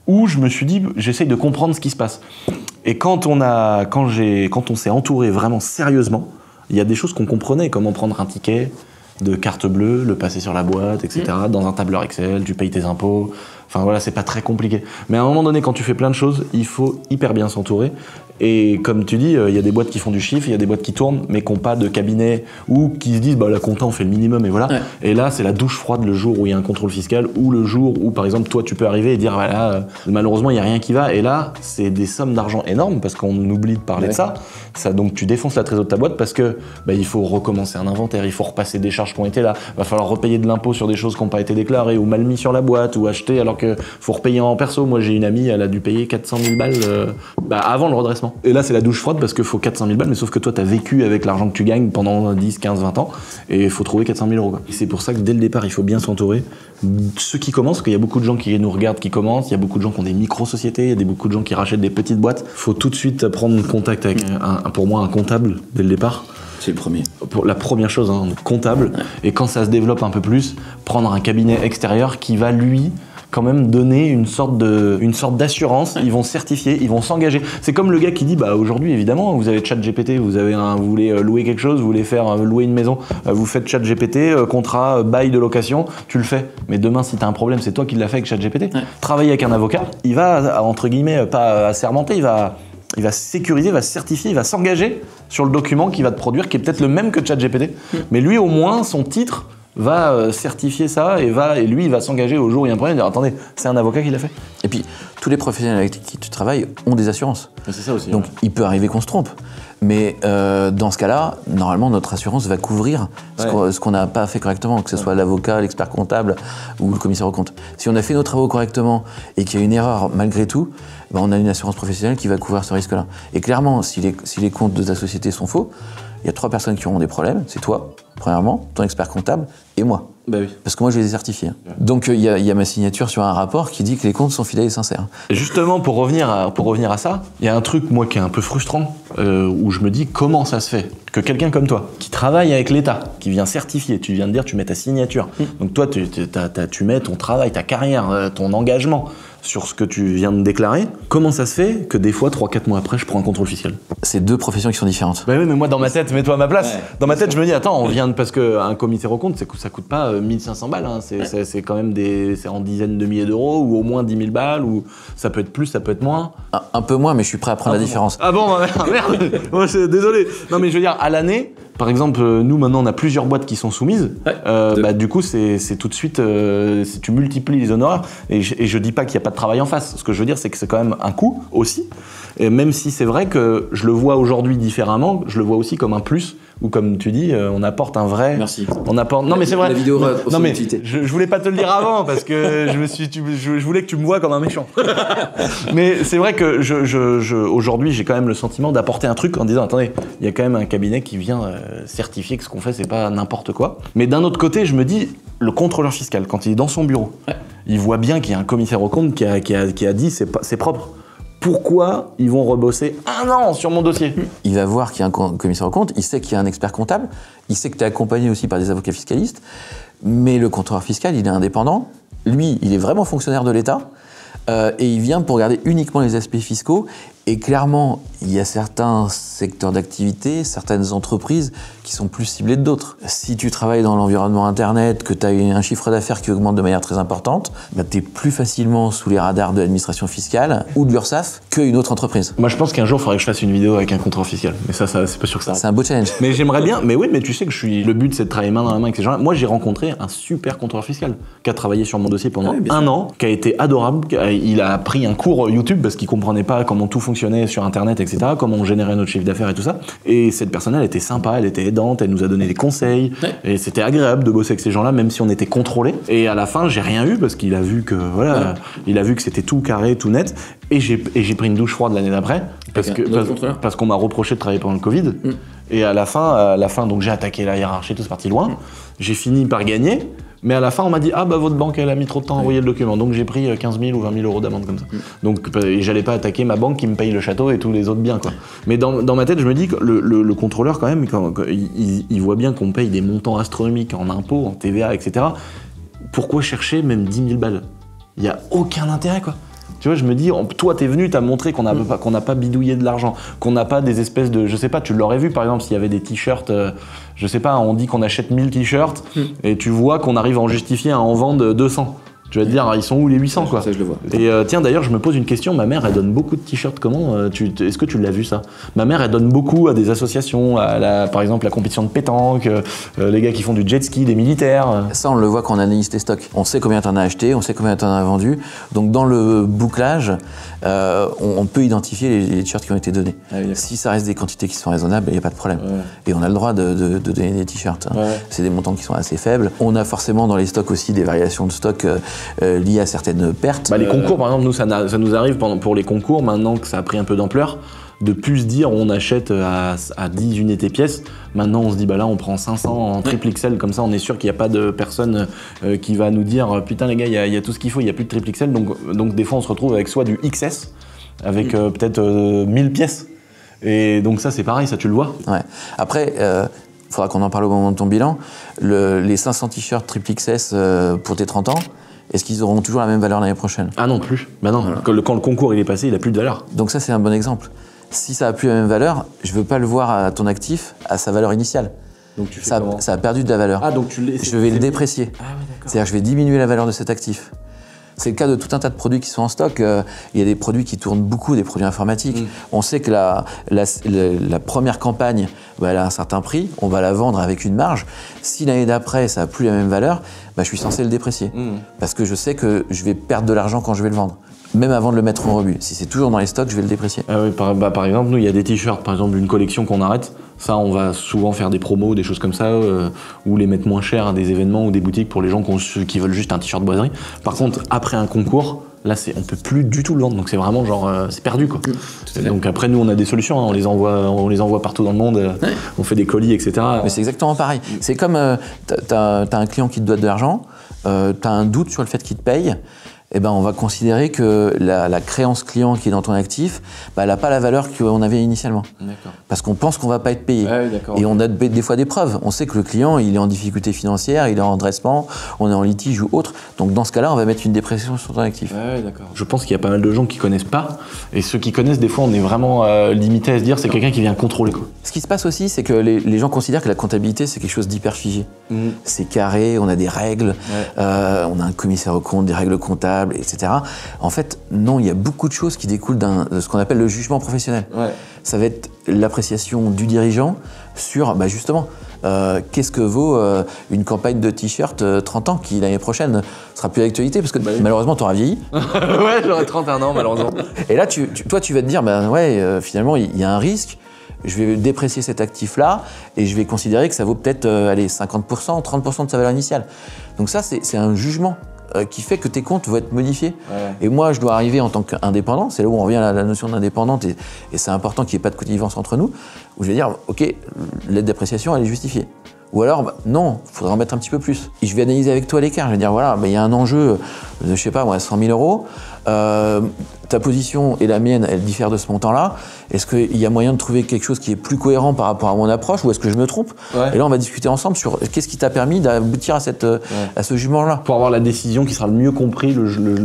où je me suis dit, j'essaye de comprendre ce qui se passe. Et quand on s'est entouré vraiment sérieusement, il y a des choses qu'on comprenait, comment prendre un ticket de carte bleue, le passer sur la boîte, etc. Dans un tableur Excel, tu payes tes impôts. Enfin voilà, c'est pas très compliqué. Mais à un moment donné, quand tu fais plein de choses, il faut hyper bien s'entourer. Et comme tu dis, il y a des boîtes qui font du chiffre, il y a des boîtes qui tournent, mais qui n'ont pas de cabinet, ou qui se disent, bah la compta, on fait le minimum, et voilà. Ouais. Et là, c'est la douche froide le jour où il y a un contrôle fiscal, ou le jour où, par exemple, toi, tu peux arriver et dire, voilà, malheureusement, il n'y a rien qui va. Et là, c'est des sommes d'argent énormes, parce qu'on oublie de parler de ça. Donc, tu défonces la trésorerie de ta boîte, parce que il faut recommencer un inventaire, il faut repasser des charges qui ont été là, va falloir repayer de l'impôt sur des choses qui n'ont pas été déclarées, ou mal mis sur la boîte, ou acheter alors que faut repayer en perso. Moi, j'ai une amie, elle a dû payer 400 000 balles avant le redressement. Et là, c'est la douche froide parce qu'il faut 400 000 balles, mais sauf que toi, t'as vécu avec l'argent que tu gagnes pendant 10, 15, 20 ans, et il faut trouver 400 000 €. Et c'est pour ça que dès le départ, il faut bien s'entourer. Ceux qui commencent, parce qu'il y a beaucoup de gens qui nous regardent, qui commencent, il y a beaucoup de gens qui ont des micro-sociétés, il y a beaucoup de gens qui rachètent des petites boîtes. Il faut tout de suite prendre contact avec, pour moi, un comptable dès le départ. C'est le premier. Pour la première chose, comptable. Ouais. Et quand ça se développe un peu plus, prendre un cabinet extérieur qui va, lui, quand même donner une sorte d'assurance. Ils vont certifier, ils vont s'engager. C'est comme le gars qui dit, bah aujourd'hui évidemment, vous avez ChatGPT, vous voulez louer quelque chose, vous voulez faire louer une maison, vous faites ChatGPT, contrat, bail de location, tu le fais. Mais demain, si t'as un problème, c'est toi qui l'as fait avec ChatGPT. Ouais. Travailler avec un avocat, il va, entre guillemets, pas assermenter, il va sécuriser, il va certifier, il va s'engager sur le document qu'il va te produire, qui est peut-être le même que ChatGPT. Mais lui, au moins, son titre va certifier ça, et lui, il va s'engager au jour où il y a un problème, et dire attendez, c'est un avocat qui l'a fait. Et puis, tous les professionnels avec qui tu travailles ont des assurances. Mais c'est ça aussi. Donc, il peut arriver qu'on se trompe. Mais dans ce cas-là, normalement, notre assurance va couvrir ce qu'on n'a pas fait correctement, que ce soit l'avocat, l'expert comptable ou le commissaire aux comptes. Si on a fait nos travaux correctement et qu'il y a une erreur malgré tout, on a une assurance professionnelle qui va couvrir ce risque-là. Et clairement, si les comptes de ta société sont faux, il y a 3 personnes qui auront des problèmes, c'est toi, premièrement, ton expert comptable et moi. Bah oui. Parce que moi, je les ai certifiés. Donc, il y a ma signature sur un rapport qui dit que les comptes sont fidèles et sincères. Justement, pour revenir à ça, il y a un truc, moi, qui est un peu frustrant, où je me dis comment ça se fait que quelqu'un comme toi, qui travaille avec l'État, qui vient certifier, tu viens de dire, tu mets ta signature. Donc toi, tu mets ton travail, ta carrière, ton engagement sur ce que tu viens de déclarer. Comment ça se fait que des fois, 3-4 mois après, je prends un contrôle fiscal? C'est deux professions qui sont différentes. Bah oui, mais moi, dans ma tête, mets-toi à ma place. Dans ma tête, je me dis, attends, on vient de... Parce qu'un commissaire aux comptes, ça coûte pas 1500 balles. Hein. C'est quand même c'est en dizaines de milliers d'euros, ou au moins 10 000 balles, ou ça peut être plus, ça peut être moins. Un peu moins, mais je suis prêt à prendre la différence. Ah bon, merde. Ouais, désolé. Non, mais je veux dire, à l'année... Par exemple, nous maintenant on a plusieurs boîtes qui sont soumises. Du coup, c'est tout de suite, tu multiplies les honoraires. Et je dis pas qu'il n'y a pas de travail en face. Ce que je veux dire, c'est que c'est quand même un coût aussi. Et même si c'est vrai que je le vois aujourd'hui différemment, je le vois aussi comme un plus. Ou comme tu dis, on apporte un vrai. Merci. On apporte. Non mais c'est vrai. La vidéo non mais je voulais pas te le dire avant parce que je voulais que tu me vois comme un méchant. Mais c'est vrai que aujourd'hui j'ai quand même le sentiment d'apporter un truc en disant attendez, il y a quand même un cabinet qui vient certifier que ce qu'on fait c'est pas n'importe quoi. Mais d'un autre côté, je me dis le contrôleur fiscal quand il est dans son bureau, il voit bien qu'il y a un commissaire aux comptes qui a dit c'est propre. Pourquoi ils vont rebosser 1 an sur mon dossier? Il va voir qu'il y a un commissaire aux comptes, il sait qu'il y a un expert comptable, il sait que tu es accompagné aussi par des avocats fiscalistes, mais le contrôleur fiscal, il est indépendant. Lui, il est vraiment fonctionnaire de l'État et il vient pour regarder uniquement les aspects fiscaux. Et clairement, il y a certains secteurs d'activité, certaines entreprises qui sont plus ciblées que d'autres. Si tu travailles dans l'environnement Internet, que tu as un chiffre d'affaires qui augmente de manière très importante, bah, tu es plus facilement sous les radars de l'administration fiscale ou de l'URSSAF qu'une autre entreprise. Moi, je pense qu'un jour, il faudrait que je fasse une vidéo avec un contrôleur fiscal. Mais ça c'est pas sûr que ça. C'est un beau challenge. Mais j'aimerais bien. Mais oui, mais tu sais que le but, c'est de travailler main dans la main avec ces gens-là. Moi, j'ai rencontré un super contrôleur fiscal qui a travaillé sur mon dossier pendant 1 an, qui a été adorable. Il a pris un cours YouTube parce qu'il comprenait pas comment tout fonctionnait sur Internet, etc., comment on générait notre chiffre d'affaires et tout ça. Et cette personne, elle était sympa, elle était aidante, elle nous a donné des conseils. Et c'était agréable de bosser avec ces gens-là, même si on était contrôlés. Et à la fin, j'ai rien eu parce qu'il a vu que il a vu que c'était tout carré, tout net. Et j'ai pris une douche froide l'année d'après parce qu'on m'a reproché de travailler pendant le Covid. Et à la fin, donc j'ai attaqué la hiérarchie, tout c'est parti loin. J'ai fini par gagner. Mais à la fin, on m'a dit « Ah, bah votre banque, elle a mis trop de temps à envoyer le document. » Donc j'ai pris 15 000 ou 20 000 euros d'amende comme ça. Donc j'allais pas attaquer ma banque qui me paye le château et tous les autres biens, quoi. Mais dans ma tête, je me dis que le contrôleur, quand même, il voit bien qu'on paye des montants astronomiques en impôts, en TVA, etc. Pourquoi chercher même 10 000 balles? Il n'y a aucun intérêt, quoi. Tu vois, je me dis, toi, t'es venu, t'as montré qu'on n'a pas bidouillé de l'argent, qu'on n'a pas des espèces de... Je sais pas, tu l'aurais vu, par exemple, s'il y avait des t-shirts, je sais pas, on dit qu'on achète 1000 t-shirts, et tu vois qu'on arrive à en justifier à en vendre 200. Tu vas te dire, ils sont où les 800, quoi? Ça, je le vois. Et tiens, d'ailleurs, je me pose une question. Ma mère, elle donne beaucoup de t-shirts. Comment est-ce que tu l'as vu, ça? Ma mère, elle donne beaucoup à des associations, par exemple, la compétition de pétanque, les gars qui font du jet ski, des militaires. Ça, on le voit quand on analyse tes stocks. On sait combien tu en as acheté, on sait combien tu en as vendu. Donc, dans le bouclage, on peut identifier les t-shirts qui ont été donnés. Ah, oui, si ça reste des quantités qui sont raisonnables, il n'y a pas de problème. Ouais. Et on a le droit de donner des t-shirts. Hein. Ouais. C'est des montants qui sont assez faibles. On a forcément dans les stocks aussi des variations de stock liées à certaines pertes. Les concours, par exemple, nous, ça nous arrive pour les concours, maintenant que ça a pris un peu d'ampleur, de plus se dire on achète à 10 unités pièces. Maintenant, on se dit bah là, on prend 500 en triple XL, comme ça, on est sûr qu'il n'y a pas de personne qui va nous dire putain les gars, il y a tout ce qu'il faut, il n'y a plus de triple XL. Donc des fois, on se retrouve avec soit du XS, avec peut-être 1000 pièces. Et donc ça, c'est pareil, ça tu le vois. Ouais. Après, il faudra qu'on en parle au moment de ton bilan. Les 500 t-shirts triple XS pour tes 30 ans, est-ce qu'ils auront toujours la même valeur l'année prochaine? Ah non, plus. Bah non, voilà. Quand le concours il est passé, il n'a plus de valeur. Donc ça, c'est un bon exemple. Si ça n'a plus la même valeur, je ne veux pas le voir à ton actif à sa valeur initiale. Donc tu fais comment? Ça a perdu de la valeur. Ah, donc je vais le déprécier. Ah, oui, c'est-à-dire que je vais diminuer la valeur de cet actif. C'est le cas de tout un tas de produits qui sont en stock. Il y a des produits qui tournent beaucoup, des produits informatiques. On sait que la première campagne, elle a un certain prix, on va la vendre avec une marge. Si l'année d'après, ça n'a plus la même valeur, je suis censé le déprécier. Parce que je sais que je vais perdre de l'argent quand je vais le vendre. Même avant de le mettre en rebut. Si c'est toujours dans les stocks, je vais le déprécier. Ah oui, par exemple, nous, il y a des t-shirts, par exemple, une collection qu'on arrête. Ça, on va souvent faire des promos, des choses comme ça, ou les mettre moins cher à des événements ou des boutiques pour les gens qui veulent juste un t-shirt boiserie. Par contre, après un concours, Là, on peut plus du tout le vendre, donc c'est vraiment genre, c'est perdu quoi. Donc après, nous, on a des solutions, hein. On les envoie partout dans le monde, on fait des colis, etc. Mais c'est exactement pareil. C'est comme, t'as un client qui te doit de l'argent, t'as un doute sur le fait qu'il te paye, eh ben on va considérer que la créance client qui est dans ton actif, bah, elle n'a pas la valeur qu'on avait initialement. Parce qu'on pense qu'on ne va pas être payé. Et on a des fois des preuves. On sait que le client, il est en difficulté financière, il est en redressement, on est en litige ou autre. Donc dans ce cas-là, on va mettre une dépréciation sur ton actif. Je pense qu'il y a pas mal de gens qui ne connaissent pas. Et ceux qui connaissent, des fois, on est vraiment limité à se dire c'est quelqu'un qui vient contrôler, quoi. Ce qui se passe aussi, c'est que les gens considèrent que la comptabilité, c'est quelque chose d'hyper figé. C'est carré, on a des règles, on a un commissaire aux comptes, des règles comptables, etc. En fait, non, il y a beaucoup de choses qui découlent de ce qu'on appelle le jugement professionnel. Ça va être l'appréciation du dirigeant sur, bah justement, qu'est-ce que vaut une campagne de t-shirt 30 ans qui, l'année prochaine, sera plus d'actualité parce que malheureusement, tu auras vieilli. Ouais, j'aurai 31 ans, malheureusement. Et là, toi, tu vas te dire, bah, finalement, il y a un risque. Je vais déprécier cet actif-là et je vais considérer que ça vaut peut-être 50%, 30% de sa valeur initiale. Donc ça, c'est un jugement qui fait que tes comptes vont être modifiés. Et moi, je dois arriver en tant qu'indépendant, c'est là où on revient à la notion d'indépendante, et c'est important qu'il n'y ait pas de connivence entre nous, où je vais dire, ok, l'aide d'appréciation, elle est justifiée. Ou alors, bah, non, il faudra en mettre un petit peu plus. Et je vais analyser avec toi l'écart. Je vais dire, voilà, il y a un enjeu de, je sais pas, 100 000 €. Ta position et la mienne, elles diffèrent de ce montant-là. Est-ce qu'il y a moyen de trouver quelque chose qui est plus cohérent par rapport à mon approche ou est-ce que je me trompe? Et là, on va discuter ensemble sur qu'est-ce qui t'a permis d'aboutir à ce jugement-là. Pour avoir la décision qui sera le mieux compris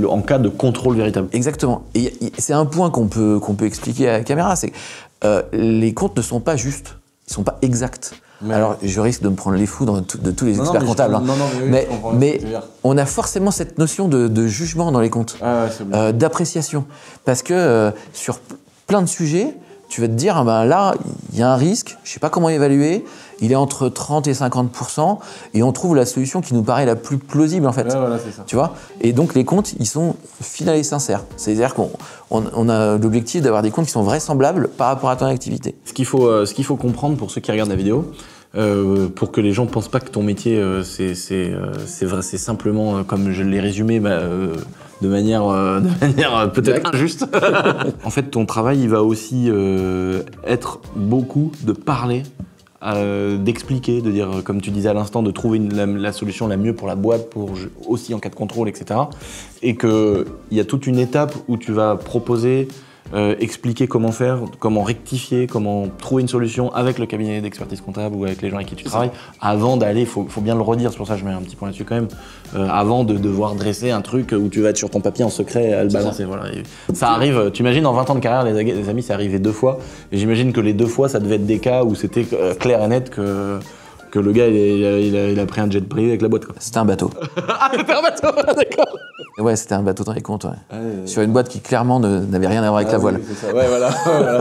en cas de contrôle véritable. Exactement. Et c'est un point qu'on peut expliquer à la caméra, c'est que les comptes ne sont pas justes, ils ne sont pas exacts. Alors, je risque de me prendre les foudres de tous les experts comptables. Mais on a forcément cette notion de jugement dans les comptes, d'appréciation. Parce que sur plein de sujets, tu vas te dire, ben là, il y a un risque, je ne sais pas comment évaluer, il est entre 30 et 50%, et on trouve la solution qui nous paraît la plus plausible, en fait. C'est ça. Tu vois? Et donc, les comptes, ils sont finaux et sincères. C'est-à-dire qu'on a l'objectif d'avoir des comptes qui sont vraisemblables par rapport à ton activité. Ce qu'il faut comprendre pour ceux qui regardent la vidéo, pour que les gens ne pensent pas que ton métier, c'est simplement, comme je l'ai résumé, de manière peut-être injuste. En fait, ton travail, il va aussi être beaucoup de parler, d'expliquer, de dire, comme tu disais à l'instant, de trouver la solution la mieux pour la boîte, aussi en cas de contrôle, etc. Et qu'il y a toute une étape où tu vas proposer, expliquer comment faire, comment rectifier, comment trouver une solution avec le cabinet d'expertise comptable ou avec les gens avec qui tu travailles, avant d'aller, faut bien le redire, c'est pour ça que je mets un petit point là-dessus quand même, avant de devoir dresser un truc où tu vas être sur ton papier en secret à le balancer. Voilà. Ça arrive, tu imagines en 20 ans de carrière, les amis, c'est arrivé 2 fois, et j'imagine que les 2 fois, ça devait être des cas où c'était clair et net que le gars, il a pris un jet privé avec la boîte, quoi. C'était un bateau. Ah, c'était un bateau, d'accord. Ouais, c'était un bateau dans les comptes, sur une boîte qui clairement n'avait rien à voir avec la voile. C'est ça. Voilà,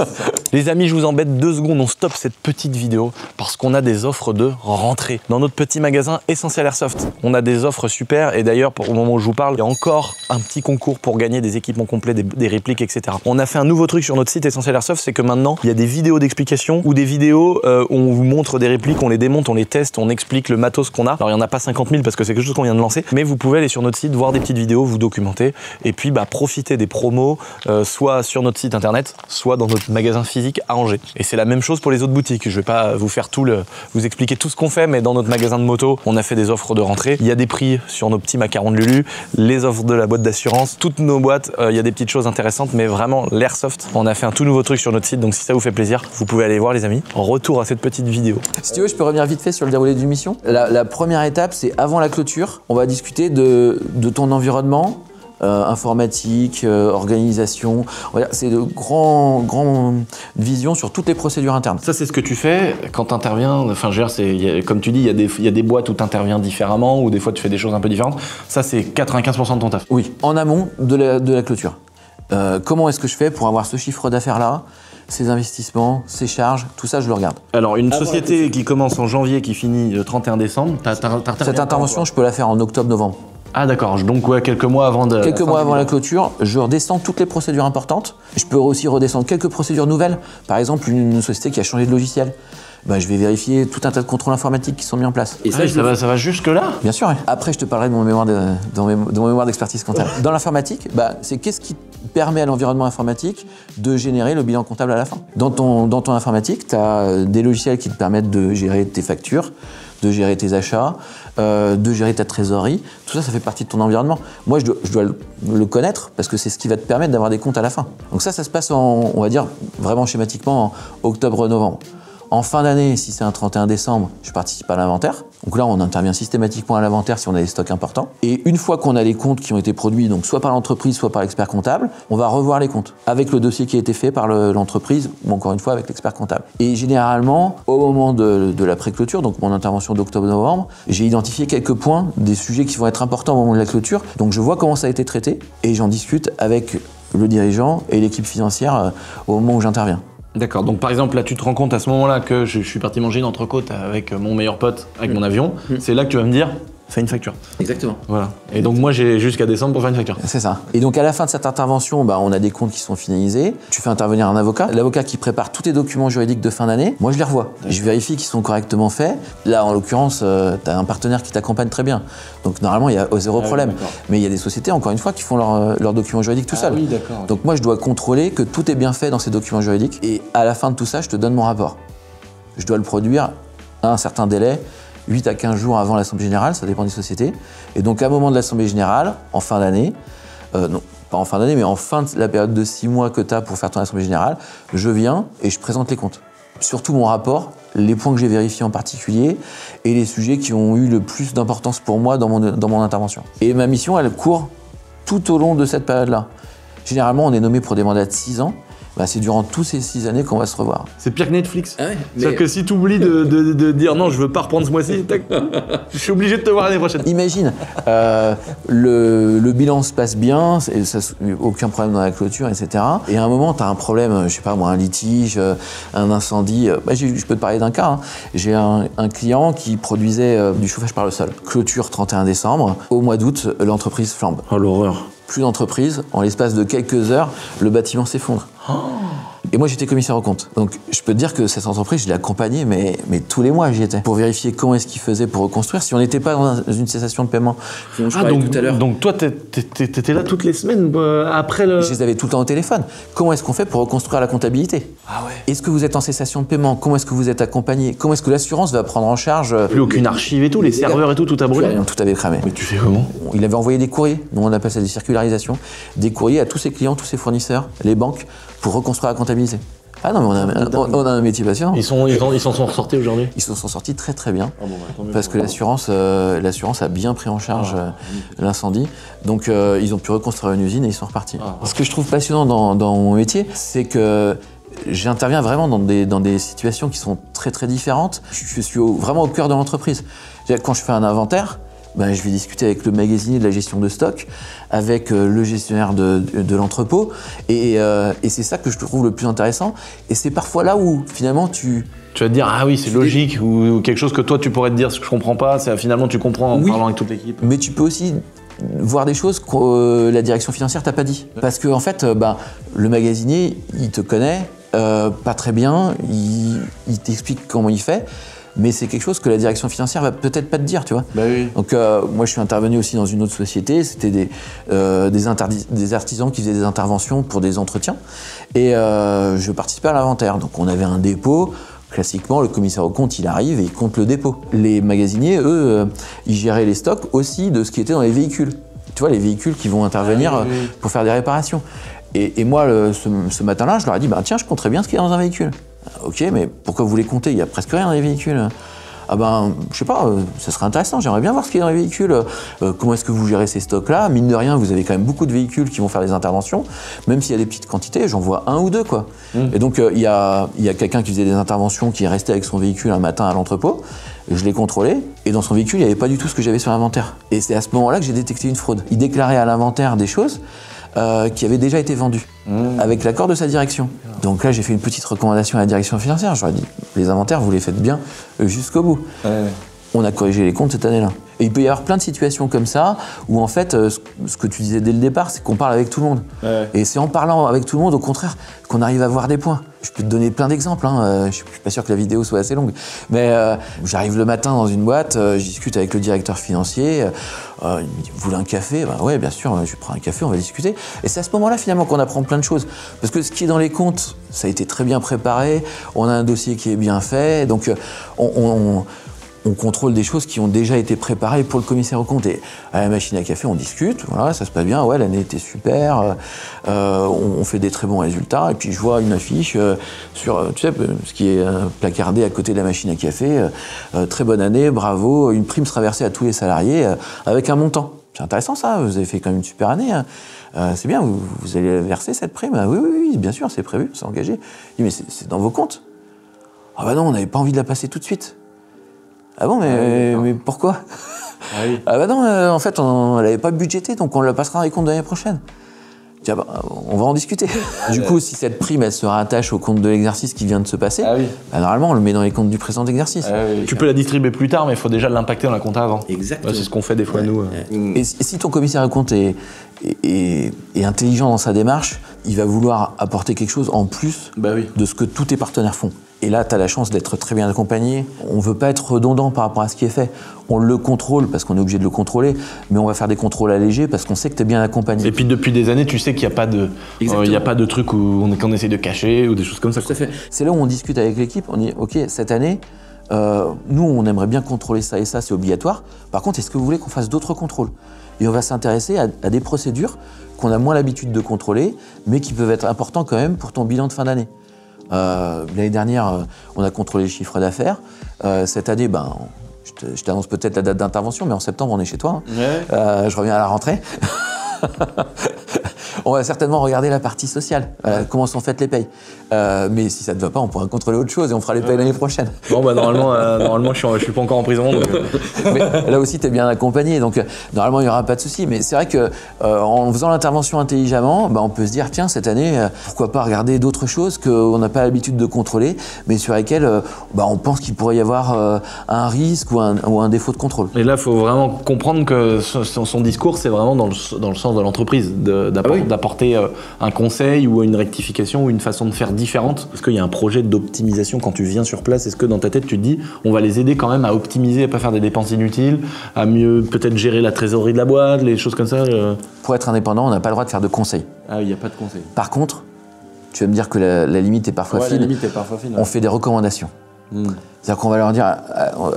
c'est ça. Les amis, je vous embête 2 secondes, on stoppe cette petite vidéo parce qu'on a des offres de rentrée. Dans notre petit magasin Essentiel Airsoft, on a des offres super, et d'ailleurs, au moment où je vous parle, il y a encore un petit concours pour gagner des équipements complets, des répliques, etc. On a fait un nouveau truc sur notre site Essentiel Airsoft, c'est que maintenant, il y a des vidéos d'explication ou des vidéos où on vous montre des répliques, on les démonte, on les teste, on explique le matos qu'on a. Alors, il n'y en a pas 50 000 parce que c'est quelque chose qu'on vient de lancer, mais vous pouvez aller sur notre site, voir des petites vidéos, vous documenter, et puis profiter des promos, soit sur notre site internet, soit dans notre magasin physique à Angers. Et c'est la même chose pour les autres boutiques. Je vais pas vous faire vous expliquer tout ce qu'on fait, mais dans notre magasin de moto, on a fait des offres de rentrée. Il y a des prix sur nos petits macarons de Lulu, les offres de la boîte d'assurance, toutes nos boîtes, il y a des petites choses intéressantes, mais vraiment l'airsoft, on a fait un tout nouveau truc sur notre site, donc si ça vous fait plaisir, vous pouvez aller voir les amis. Retour à cette petite vidéo. Si tu veux, je peux revenir vite fait sur le déroulé d'une mission. La première étape, c'est avant la clôture, on va discuter de ton environnement, informatique, organisation. C'est de grandes visions sur toutes les procédures internes. Ça, c'est ce que tu fais quand tu interviens. Enfin, je veux dire, comme tu dis, il y a des boîtes où tu interviens différemment, ou des fois tu fais des choses un peu différentes. Ça, c'est 95% de ton taf. Oui, en amont de la clôture. Comment est-ce que je fais pour avoir ce chiffre d'affaires-là, ces investissements, ces charges, tout ça, je le regarde. Alors, une société qui commence en janvier, qui finit le 31 décembre, cette intervention, je peux la faire en octobre-novembre. Ah d'accord, donc quelques mois avant la clôture, je redescends toutes les procédures importantes. Je peux aussi redescendre quelques procédures nouvelles. Par exemple, une société qui a changé de logiciel. bah, je vais vérifier tout un tas de contrôles informatiques qui sont mis en place. Et ça va jusque-là? Bien sûr, oui. Après, je te parlerai de mon mémoire d'expertise comptable. Dans l'informatique, bah, c'est qu'est-ce qui permet à l'environnement informatique de générer le bilan comptable à la fin. Dans ton informatique, tu as des logiciels qui te permettent de gérer tes factures, de gérer tes achats, de gérer ta trésorerie. Tout ça, ça fait partie de ton environnement. Moi, je dois le connaître parce que c'est ce qui va te permettre d'avoir des comptes à la fin. Donc ça se passe on va dire, vraiment schématiquement, en octobre-novembre. En fin d'année, si c'est un 31 décembre, je participe à l'inventaire. Donc là, on intervient systématiquement à l'inventaire si on a des stocks importants. Et une fois qu'on a les comptes qui ont été produits, donc soit par l'entreprise, soit par l'expert comptable, on va revoir les comptes avec le dossier qui a été fait par l'entreprise, ou encore une fois avec l'expert comptable. Et généralement, au moment de la pré-clôture, donc mon intervention d'octobre-novembre, j'ai identifié quelques points, des sujets qui vont être importants au moment de la clôture. Donc je vois comment ça a été traité et j'en discute avec le dirigeant et l'équipe financière au moment où j'interviens. D'accord, donc par exemple là tu te rends compte à ce moment-là que je suis parti manger une entrecôte avec mon meilleur pote, avec mon avion, c'est là que tu vas me dire fais une facture. Exactement. Voilà. Et donc moi j'ai jusqu'à décembre pour faire une facture. C'est ça. Et donc à la fin de cette intervention, bah, on a des comptes qui sont finalisés. Tu fais intervenir un avocat. L'avocat qui prépare tous tes documents juridiques de fin d'année, moi je les revois. Je vérifie qu'ils sont correctement faits. Là en l'occurrence, tu as un partenaire qui t'accompagne très bien. Donc normalement il y a zéro problème. Oui, mais il y a des sociétés, encore une fois, qui font leurs documents juridiques tout seuls. Oui, d'accord. Donc moi je dois contrôler que tout est bien fait dans ces documents juridiques. Et à la fin de tout ça, je te donne mon rapport. Je dois le produire à un certain délai. 8 à 15 jours avant l'Assemblée Générale, ça dépend des sociétés. Et donc, à un moment de l'Assemblée Générale, en fin d'année, non, pas en fin d'année, mais en fin de la période de 6 mois que tu as pour faire ton Assemblée Générale, je viens et je présente les comptes. Surtout mon rapport, les points que j'ai vérifiés en particulier et les sujets qui ont eu le plus d'importance pour moi dans mon intervention. Et ma mission, elle court tout au long de cette période-là. Généralement, on est nommé pour des mandats de 6 ans. Bah, c'est durant toutes ces 6 années qu'on va se revoir. C'est pire que Netflix. Ah ouais, C'est-à-dire que si tu oublies de dire non, je veux pas reprendre ce mois-ci, tac, je suis obligé de te voir l'année prochaine. Imagine, le bilan se passe bien, aucun problème dans la clôture, etc. Et à un moment, tu as un problème, je sais pas moi, un litige, un incendie. Bah, je peux te parler d'un cas. Hein. J'ai un client qui produisait du chauffage par le sol. Clôture 31 décembre. Au mois d'août, l'entreprise flambe. Oh l'horreur. Plus d'entreprise, en l'espace de quelques heures, le bâtiment s'effondre. Oh. Et moi, j'étais commissaire aux comptes. Donc, je peux te dire que cette entreprise, je l'ai accompagnée, mais tous les mois, j'y étais. Pour vérifier comment est-ce qu'ils faisaient pour reconstruire. Si on n'était pas dans une cessation de paiement, tout à l'heure. Donc, toi, t'étais là toutes les semaines après le... Je les avais tout le temps au téléphone. Comment est-ce qu'on fait pour reconstruire la comptabilité? Ah ouais. Est-ce que vous êtes en cessation de paiement? Comment est-ce que vous êtes accompagné? Comment est-ce que l'assurance va prendre en charge? Plus aucune archive et tout, les serveurs et tout a brûlé. Tout avait cramé. Mais tu fais comment? Il avait envoyé des courriers, nous on appelle ça des circularisations, des courriers à tous ses clients, tous ses fournisseurs, les banques, pour reconstruire la comptabilité. Ah non, mais on a un métier passionnant. Ils s'en sont ressortis aujourd'hui? Ils s'en sont sortis très très bien, parce que l'assurance a bien pris en charge l'incendie. Donc ils ont pu reconstruire une usine et ils sont repartis. Ce que je trouve passionnant dans mon métier, c'est que j'interviens vraiment dans des situations qui sont très très différentes. Je suis vraiment au cœur de l'entreprise. Quand je fais un inventaire, ben, je vais discuter avec le magasinier de la gestion de stock, avec le gestionnaire de l'entrepôt, et c'est ça que je trouve le plus intéressant. Et c'est parfois là où finalement tu vas te dire ah oui c'est logique ou quelque chose que toi tu pourrais te dire ce que je comprends pas, c'est finalement tu comprends en parlant avec toute l'équipe. Mais tu peux aussi voir des choses que la direction financière t'a pas dit. Parce que en fait, le magasinier, il te connaît pas très bien, il t'explique comment il fait. Mais c'est quelque chose que la direction financière va peut-être pas te dire, tu vois. Bah oui. Donc moi je suis intervenu aussi dans une autre société, c'était des artisans qui faisaient des interventions pour des entretiens et je participais à l'inventaire. Donc on avait un dépôt, classiquement le commissaire aux comptes il arrive et il compte le dépôt. Les magasiniers, eux, ils géraient les stocks aussi de ce qui était dans les véhicules. Tu vois, les véhicules qui vont intervenir pour faire des réparations. Et moi, ce matin-là, je leur ai dit, tiens, je compterais bien ce qu'il y a dans un véhicule. Ok, mais pourquoi vous les comptez? Il n'y a presque rien dans les véhicules. Ah je sais pas, ça serait intéressant, j'aimerais bien voir ce qu'il y a dans les véhicules. Comment est-ce que vous gérez ces stocks-là? Mine de rien, vous avez quand même beaucoup de véhicules qui vont faire des interventions. Même s'il y a des petites quantités, j'en vois un ou deux, quoi. Et donc, il y a quelqu'un qui faisait des interventions, qui est resté avec son véhicule un matin à l'entrepôt. Je l'ai contrôlé, et dans son véhicule, il n'y avait pas du tout ce que j'avais sur l'inventaire. Et c'est à ce moment-là que j'ai détecté une fraude. Il déclarait à l'inventaire des choses qui avaient déjà été vendues, avec l'accord de sa direction. Donc là, j'ai fait une petite recommandation à la direction financière. Je leur ai dit, les inventaires, vous les faites bien jusqu'au bout. on a corrigé les comptes cette année-là. Et il peut y avoir plein de situations comme ça, où en fait, ce que tu disais dès le départ, c'est qu'on parle avec tout le monde. Ouais. Et c'est en parlant avec tout le monde, au contraire, qu'on arrive à voir des points. Je peux te donner plein d'exemples, hein. Je suis pas sûr que la vidéo soit assez longue, mais j'arrive le matin dans une boîte, je discute avec le directeur financier, il me dit « Vous voulez un café ?» Ouais, bien sûr, je prends un café, on va discuter. Et c'est à ce moment-là, finalement, qu'on apprend plein de choses. Parce que ce qui est dans les comptes, ça a été très bien préparé, on a un dossier qui est bien fait, donc on contrôle des choses qui ont déjà été préparées pour le commissaire aux comptes. Et à la machine à café, on discute, voilà, ça se passe bien, ouais, l'année était super, on fait des très bons résultats. Et puis je vois une affiche sur, tu sais, ce qui est placardé à côté de la machine à café, très bonne année, bravo, une prime sera versée à tous les salariés avec un montant. C'est intéressant ça, vous avez fait quand même une super année. Hein. C'est bien, vous allez verser cette prime. Oui, bien sûr, c'est prévu, c'est engagé. Je dis, mais c'est dans vos comptes. Ah bah non, on n'avait pas envie de la passer tout de suite. Ah bon, mais pourquoi? Ah oui. Ah bah non, en fait, on l'avait pas budgété, donc on la passera dans les comptes de l'année prochaine. Tiens, bah, on va en discuter. Du coup, si cette prime, elle se rattache au compte de l'exercice qui vient de se passer, bah, normalement, on le met dans les comptes du présent exercice. Tu peux la distribuer plus tard, mais il faut déjà l'impacter dans la compta avant. Exactement. Ouais, c'est ce qu'on fait des fois, nous. Et si ton commissaire aux comptes est intelligent dans sa démarche, il va vouloir apporter quelque chose en plus de ce que tous tes partenaires font. Et là, tu as la chance d'être très bien accompagné. On ne veut pas être redondant par rapport à ce qui est fait. On le contrôle parce qu'on est obligé de le contrôler, mais on va faire des contrôles allégés parce qu'on sait que tu es bien accompagné. Et puis depuis des années, tu sais qu'il n'y a pas de truc qu'on essaie de cacher ou des choses comme ça. Tout à fait. C'est là où on discute avec l'équipe. On dit, OK, cette année, nous, on aimerait bien contrôler ça et ça, c'est obligatoire. Par contre, est-ce que vous voulez qu'on fasse d'autres contrôles? Et on va s'intéresser à des procédures qu'on a moins l'habitude de contrôler, mais qui peuvent être importants quand même pour ton bilan de fin d'année. L'année dernière, on a contrôlé le chiffre d'affaires. Cette année, je t'annonce peut-être la date d'intervention, mais en septembre, on est chez toi. Hein. Je reviens à la rentrée. On va certainement regarder la partie sociale, comment sont faites les payes. Mais si ça ne te va pas, on pourra contrôler autre chose et on fera les payes l'année prochaine. Bon, bah normalement je suis pas encore en prison. Donc... Mais là aussi, tu es bien accompagné, donc normalement, il n'y aura pas de souci. Mais c'est vrai qu'en faisant l'intervention intelligemment, on peut se dire, tiens, cette année, pourquoi pas regarder d'autres choses qu'on n'a pas l'habitude de contrôler, mais sur lesquelles on pense qu'il pourrait y avoir un risque ou un défaut de contrôle. Et là, il faut vraiment comprendre que son discours, c'est vraiment dans le sens de l'entreprise, d'apporter un conseil ou une rectification ou une façon de faire différente. Est-ce qu'il y a un projet d'optimisation quand tu viens sur place? Est-ce que dans ta tête tu te dis on va les aider quand même à optimiser, à pas faire des dépenses inutiles, à mieux peut-être gérer la trésorerie de la boîte, les choses comme ça? Pour être indépendant, on n'a pas le droit de faire de conseils. Ah oui, il n'y a pas de conseils. Par contre, tu vas me dire que la limite est parfois fine. La limite est parfois fine. On fait des recommandations. C'est-à-dire qu'on va leur dire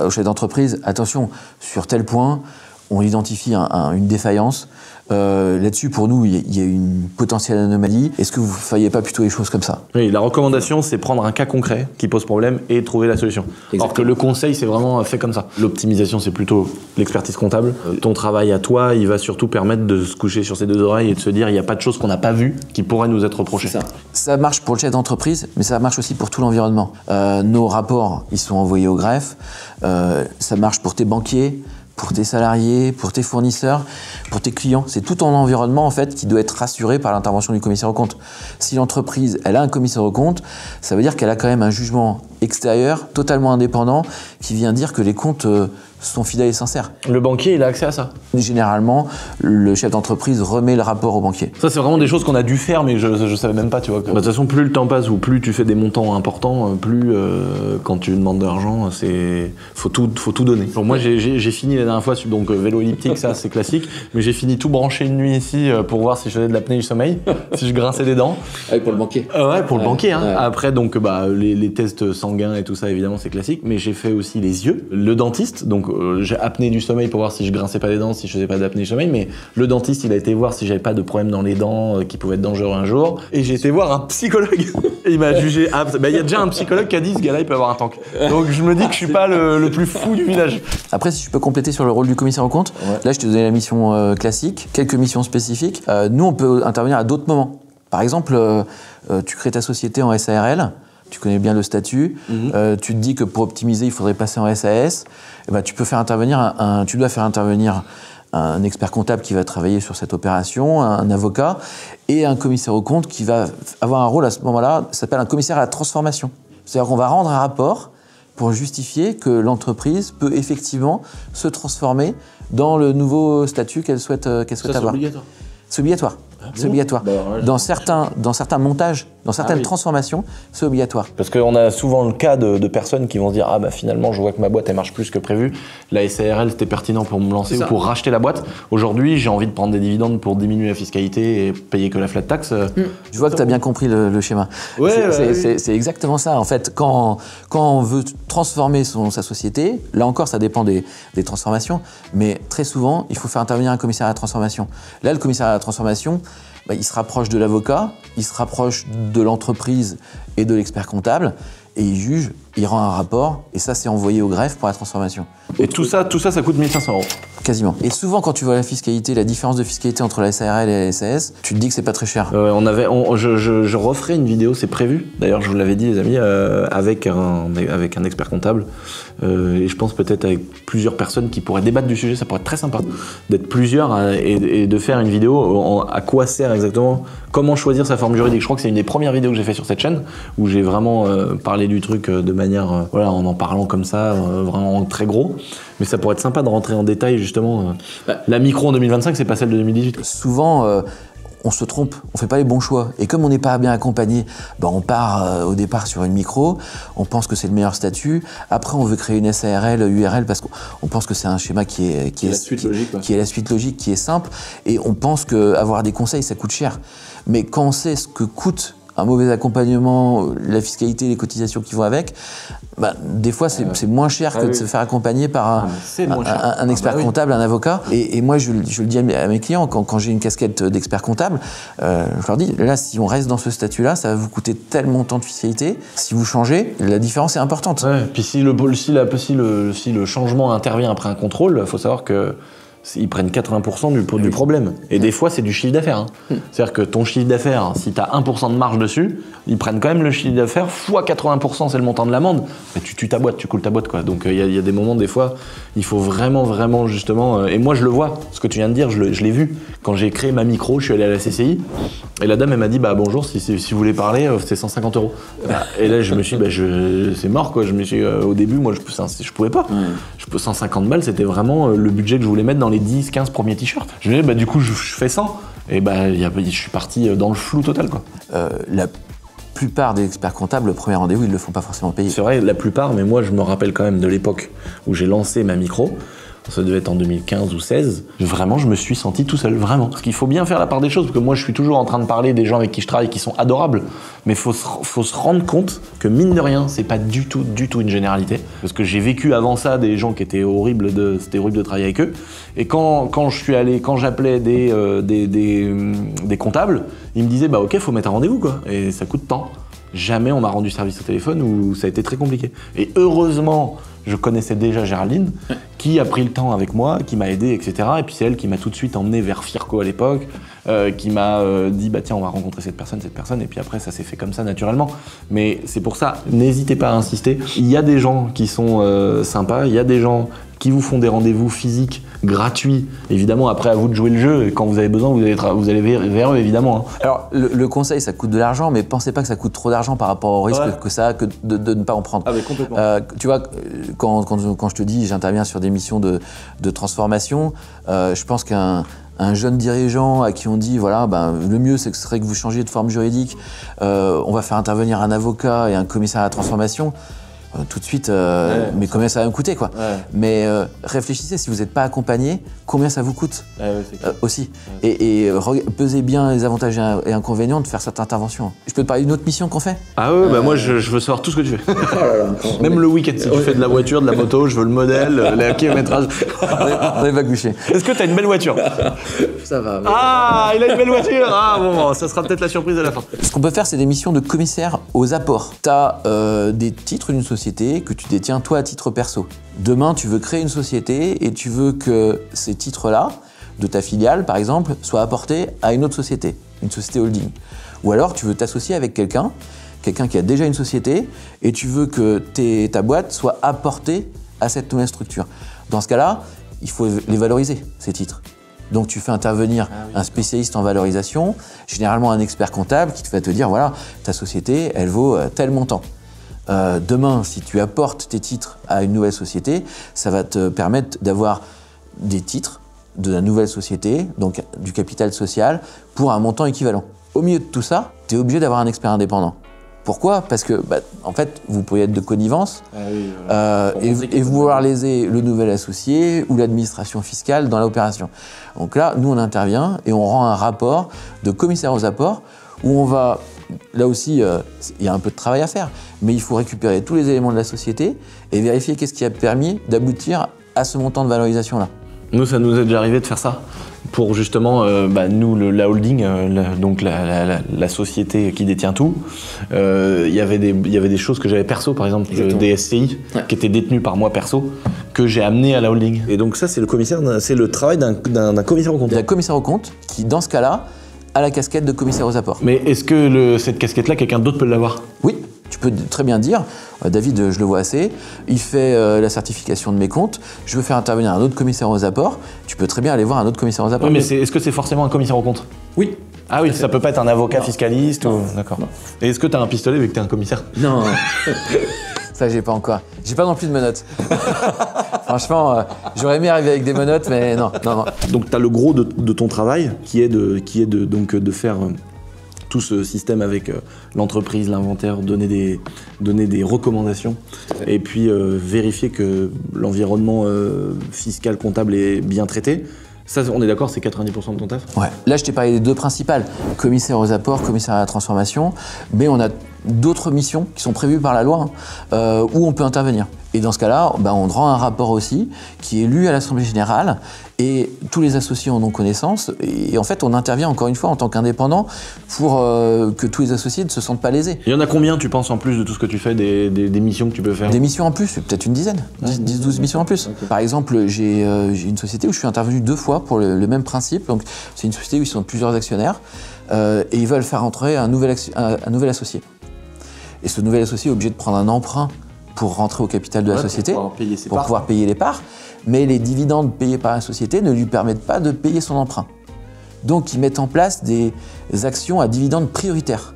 au chef d'entreprise, attention, sur tel point, on identifie une défaillance. Là-dessus, pour nous, il y a une potentielle anomalie. Est-ce que vous ne feriez pas plutôt les choses comme ça? Oui, la recommandation, c'est prendre un cas concret qui pose problème et trouver la solution. Exactement. Alors que le conseil, c'est vraiment fait comme ça. L'optimisation, c'est plutôt l'expertise comptable. Ton travail à toi, il va surtout permettre de se coucher sur ses deux oreilles et de se dire il n'y a pas de choses qu'on n'a pas vues qui pourraient nous être reprochées. Ça marche pour le chef d'entreprise, mais ça marche aussi pour tout l'environnement. Nos rapports, ils sont envoyés au greffe. Ça marche pour tes banquiers, pour tes salariés, pour tes fournisseurs, pour tes clients. C'est tout ton environnement en fait qui doit être rassuré par l'intervention du commissaire aux comptes. Si l'entreprise, elle a un commissaire aux comptes, ça veut dire qu'elle a quand même un jugement extérieur, totalement indépendant, qui vient dire que les comptes sont fidèles et sincères. Le banquier, il a accès à ça? Généralement, le chef d'entreprise remet le rapport au banquier. Ça, c'est vraiment des choses qu'on a dû faire, mais je savais même pas, tu vois. De toute façon, plus le temps passe ou plus tu fais des montants importants, plus quand tu demandes de l'argent, faut tout donner. Donc moi, j'ai fini la dernière fois, donc vélo elliptique, ça c'est classique, mais j'ai fini tout branché une nuit ici pour voir si je faisais de l'apnée du sommeil, si je grinçais des dents. Ah oui, pour le banquier. Ouais, pour le banquier. Hein. Ouais. Après, donc les tests sanguins et tout ça, évidemment, c'est classique, mais j'ai fait aussi les yeux, le dentiste, donc j'ai apnée du sommeil pour voir si je grinçais pas les dents, si je faisais pas d'apnée du sommeil, mais le dentiste, il a été voir si j'avais pas de problème dans les dents qui pouvaient être dangereux un jour, et j'ai été voir un psychologue. Et il m'a jugé apte. Il y a déjà un psychologue qui a dit ce gars-là, il peut avoir un tank. Donc je me dis que je suis pas le plus fou du village. Après, si je peux compléter sur le rôle du commissaire aux comptes, là je te donnais la mission classique, quelques missions spécifiques. Nous, on peut intervenir à d'autres moments. Par exemple, tu crées ta société en SARL. Tu connais bien le statut, tu te dis que pour optimiser, il faudrait passer en SAS, et ben, tu dois faire intervenir un expert comptable qui va travailler sur cette opération, un avocat, et un commissaire aux comptes qui va avoir un rôle à ce moment-là, ça s'appelle un commissaire à la transformation. C'est-à-dire qu'on va rendre un rapport pour justifier que l'entreprise peut effectivement se transformer dans le nouveau statut qu'elle souhaite avoir. C'est obligatoire. C'est obligatoire. C'est obligatoire. Dans certains montages, dans certaines transformations, c'est obligatoire. Parce qu'on a souvent le cas de personnes qui vont se dire « Ah bah finalement, je vois que ma boîte, elle marche plus que prévu. La SARL, c'était pertinent pour me lancer ou pour racheter la boîte. Aujourd'hui, j'ai envie de prendre des dividendes pour diminuer la fiscalité et payer que la flat tax. Je vois que tu as bien compris le schéma. C'est exactement ça. En fait, quand on veut transformer sa société, là encore, ça dépend des transformations, mais très souvent, il faut faire intervenir un commissaire à la transformation. Là, le commissaire à la transformation, il se rapproche de l'avocat, il se rapproche de l'entreprise et de l'expert comptable, et il juge, il rend un rapport, et ça, c'est envoyé au greffe pour la transformation. Et tout ça, ça coûte 1 500 €. Quasiment. Et souvent, quand tu vois la fiscalité, la différence de fiscalité entre la SARL et la SAS, tu te dis que c'est pas très cher. Je referai une vidéo, c'est prévu. D'ailleurs, je vous l'avais dit, les amis, avec un expert comptable. Et je pense peut-être avec plusieurs personnes qui pourraient débattre du sujet, ça pourrait être très sympa d'être plusieurs et de faire une vidéo à quoi sert exactement, comment choisir sa forme juridique. Je crois que c'est une des premières vidéos que j'ai fait sur cette chaîne où j'ai vraiment parlé du truc de manière, en parlant comme ça, vraiment très gros. Mais ça pourrait être sympa de rentrer en détail justement. La micro en 2025, c'est pas celle de 2018. Souvent, on se trompe, on fait pas les bons choix. Et comme on n'est pas bien accompagné, on part au départ sur une micro, on pense que c'est le meilleur statut. Après, on veut créer une SARL, URL, parce qu'on pense que c'est un schéma qui est la suite logique, qui est simple. Et on pense qu'avoir des conseils, ça coûte cher. Mais quand on sait ce que coûte un mauvais accompagnement, la fiscalité, les cotisations qui vont avec, des fois c'est moins cher que de se faire accompagner par un expert comptable, un avocat. Et moi je le dis à mes clients, quand j'ai une casquette d'expert comptable, je leur dis, là si on reste dans ce statut-là, ça va vous coûter tel montant de fiscalité. Si vous changez, la différence est importante. Puis si le changement intervient après un contrôle, il faut savoir que ils prennent 80% du problème. Et des fois, c'est du chiffre d'affaires. C'est-à-dire que ton chiffre d'affaires, si tu as 1% de marge dessus, ils prennent quand même le chiffre d'affaires, fois 80%, c'est le montant de l'amende. Tu tues ta boîte, tu coules ta boîte, quoi. Donc, il y a des moments, des fois, il faut vraiment, justement... et moi, je le vois. Ce que tu viens de dire, je l'ai vu. Quand j'ai créé ma micro, je suis allé à la CCI. Et la dame, elle m'a dit, bonjour, si vous voulez parler, c'est 150 €. Et là, je me suis dit, c'est mort, quoi. Je me suis au début, moi, je pouvais pas. 150 balles, c'était vraiment le budget que je voulais mettre dans les 10-15 premiers t-shirts. Je me disais, du coup, je fais 100. Et je suis parti dans le flou total, quoi. La plupart des experts comptables, le premier rendez-vous, ils le font pas forcément payer. C'est vrai, la plupart, mais moi, je me rappelle quand même de l'époque où j'ai lancé ma micro. Ça devait être en 2015 ou 16. Vraiment, je me suis senti tout seul, vraiment. Parce qu'il faut bien faire la part des choses, parce que moi, je suis toujours en train de parler des gens avec qui je travaille qui sont adorables. Mais faut se rendre compte que, mine de rien, c'est pas du tout une généralité. Parce que j'ai vécu avant ça des gens qui étaient horribles, c'était horrible de travailler avec eux. Et quand j'appelais des comptables, ils me disaient, ok, faut mettre un rendez-vous, quoi. Et ça coûte tant. Jamais on m'a rendu service au téléphone où ça a été très compliqué. Et heureusement, je connaissais déjà Géraldine, qui a pris le temps avec moi, qui m'a aidé, etc. Et puis c'est elle qui m'a tout de suite emmené vers Firco à l'époque, qui m'a dit, tiens, on va rencontrer cette personne, et puis après, ça s'est fait comme ça, naturellement. Mais c'est pour ça, n'hésitez pas à insister. Il y a des gens qui sont sympas, il y a des gens qui vous font des rendez-vous physiques gratuits. Évidemment, après, à vous de jouer le jeu. Et quand vous avez besoin, vous allez vers eux, évidemment. Alors, le conseil, ça coûte de l'argent, mais pensez pas que ça coûte trop d'argent par rapport au risque que ça a que de ne pas en prendre. Ah, mais complètement. Tu vois, quand je te dis, j'interviens sur des missions de transformation, je pense qu'un jeune dirigeant à qui on dit, le mieux, ce serait que vous changiez de forme juridique, on va faire intervenir un avocat et un commissaire à la transformation. Tout de suite, mais combien ça va me coûter, quoi. Mais réfléchissez, si vous n'êtes pas accompagné, combien ça vous coûte aussi. Et pesez bien les avantages et inconvénients de faire cette intervention. Je peux te parler d'une autre mission qu'on fait? Ah ouais, moi je veux savoir tout ce que tu fais. Même le week-end, si tu fais de la voiture, de la moto, je veux le modèle, le kilométrage. On est pas couché. Est-ce que tu as une belle voiture? Ça va. Mais... Ah, il a une belle voiture. Ah bon, ça sera peut-être la surprise à la fin. Ce qu'on peut faire, c'est des missions de commissaire aux apports. Tu as des titres d'une société que tu détiens toi à titre perso. Demain, tu veux créer une société et tu veux que ces titres-là, de ta filiale par exemple, soient apportés à une autre société, une société holding. Ou alors, tu veux t'associer avec quelqu'un qui a déjà une société et tu veux que ta boîte soit apportée à cette nouvelle structure. Dans ce cas-là, il faut les valoriser, ces titres. Donc tu fais intervenir un spécialiste en valorisation, généralement un expert comptable qui va te dire, voilà, ta société, elle vaut tel montant. Demain, si tu apportes tes titres à une nouvelle société, ça va te permettre d'avoir des titres de la nouvelle société, donc du capital social, pour un montant équivalent. Au milieu de tout ça, tu es obligé d'avoir un expert indépendant. Pourquoi? Parce que, en fait, vous pourriez être de connivence et vouloir léser le nouvel associé ou l'administration fiscale dans l'opération. Donc là, nous, on intervient et on rend un rapport de commissaire aux apports où on va, là aussi, il y a un peu de travail à faire, mais il faut récupérer tous les éléments de la société et vérifier qu'est-ce qui a permis d'aboutir à ce montant de valorisation-là. Nous, ça nous est déjà arrivé de faire ça. Pour justement, nous, la holding, donc la société qui détient tout, il y avait des choses que j'avais perso, par exemple, des SCI, qui étaient détenues par moi perso, que j'ai amené à la holding. Et donc ça, c'est le travail d'un commissaire aux comptes. D'un commissaire aux comptes qui, dans ce cas-là, a la casquette de commissaire aux apports. Mais est-ce que cette casquette-là, quelqu'un d'autre peut l'avoir? Oui. Tu peux très bien dire, David, je le vois assez, il fait la certification de mes comptes, je veux faire intervenir un autre commissaire aux apports, tu peux très bien aller voir un autre commissaire aux apports. Oui, mais est-ce que c'est forcément un commissaire aux comptes? Oui. Ah oui, ça peut pas être un avocat fiscaliste ou... D'accord. Et est-ce que tu as un pistolet vu que tu es un commissaire? Non. Ça, j'ai pas encore. J'ai pas non plus de menottes. Franchement, j'aurais aimé arriver avec des menottes, mais non. Donc tu as le gros de ton travail qui est de faire... tout ce système avec l'entreprise, l'inventaire, donner des recommandations et puis vérifier que l'environnement fiscal, comptable est bien traité. Ça, on est d'accord, c'est 90% de ton taf? Ouais. Là, je t'ai parlé des deux principales, commissaire aux apports, commissaire à la transformation, mais on a d'autres missions qui sont prévues par la loi où on peut intervenir. Et dans ce cas-là, on rend un rapport aussi qui est lu à l'Assemblée Générale et tous les associés en ont connaissance. Et en fait, on intervient encore une fois en tant qu'indépendant pour que tous les associés ne se sentent pas lésés. Il y en a combien, tu penses, en plus de tout ce que tu fais, des missions que tu peux faire? Des missions en plus, peut-être une dizaine, 10-12 missions en plus. Okay. Par exemple, j'ai une société où je suis intervenu 2 fois pour le même principe. Donc, c'est une société où ils sont plusieurs actionnaires et ils veulent faire entrer un nouvel associé. Et ce nouvel associé est obligé de prendre un emprunt pour rentrer au capital de la société, pour pouvoir payer les parts, mais les dividendes payés par la société ne lui permettent pas de payer son emprunt. Donc ils mettent en place des actions à dividendes prioritaires.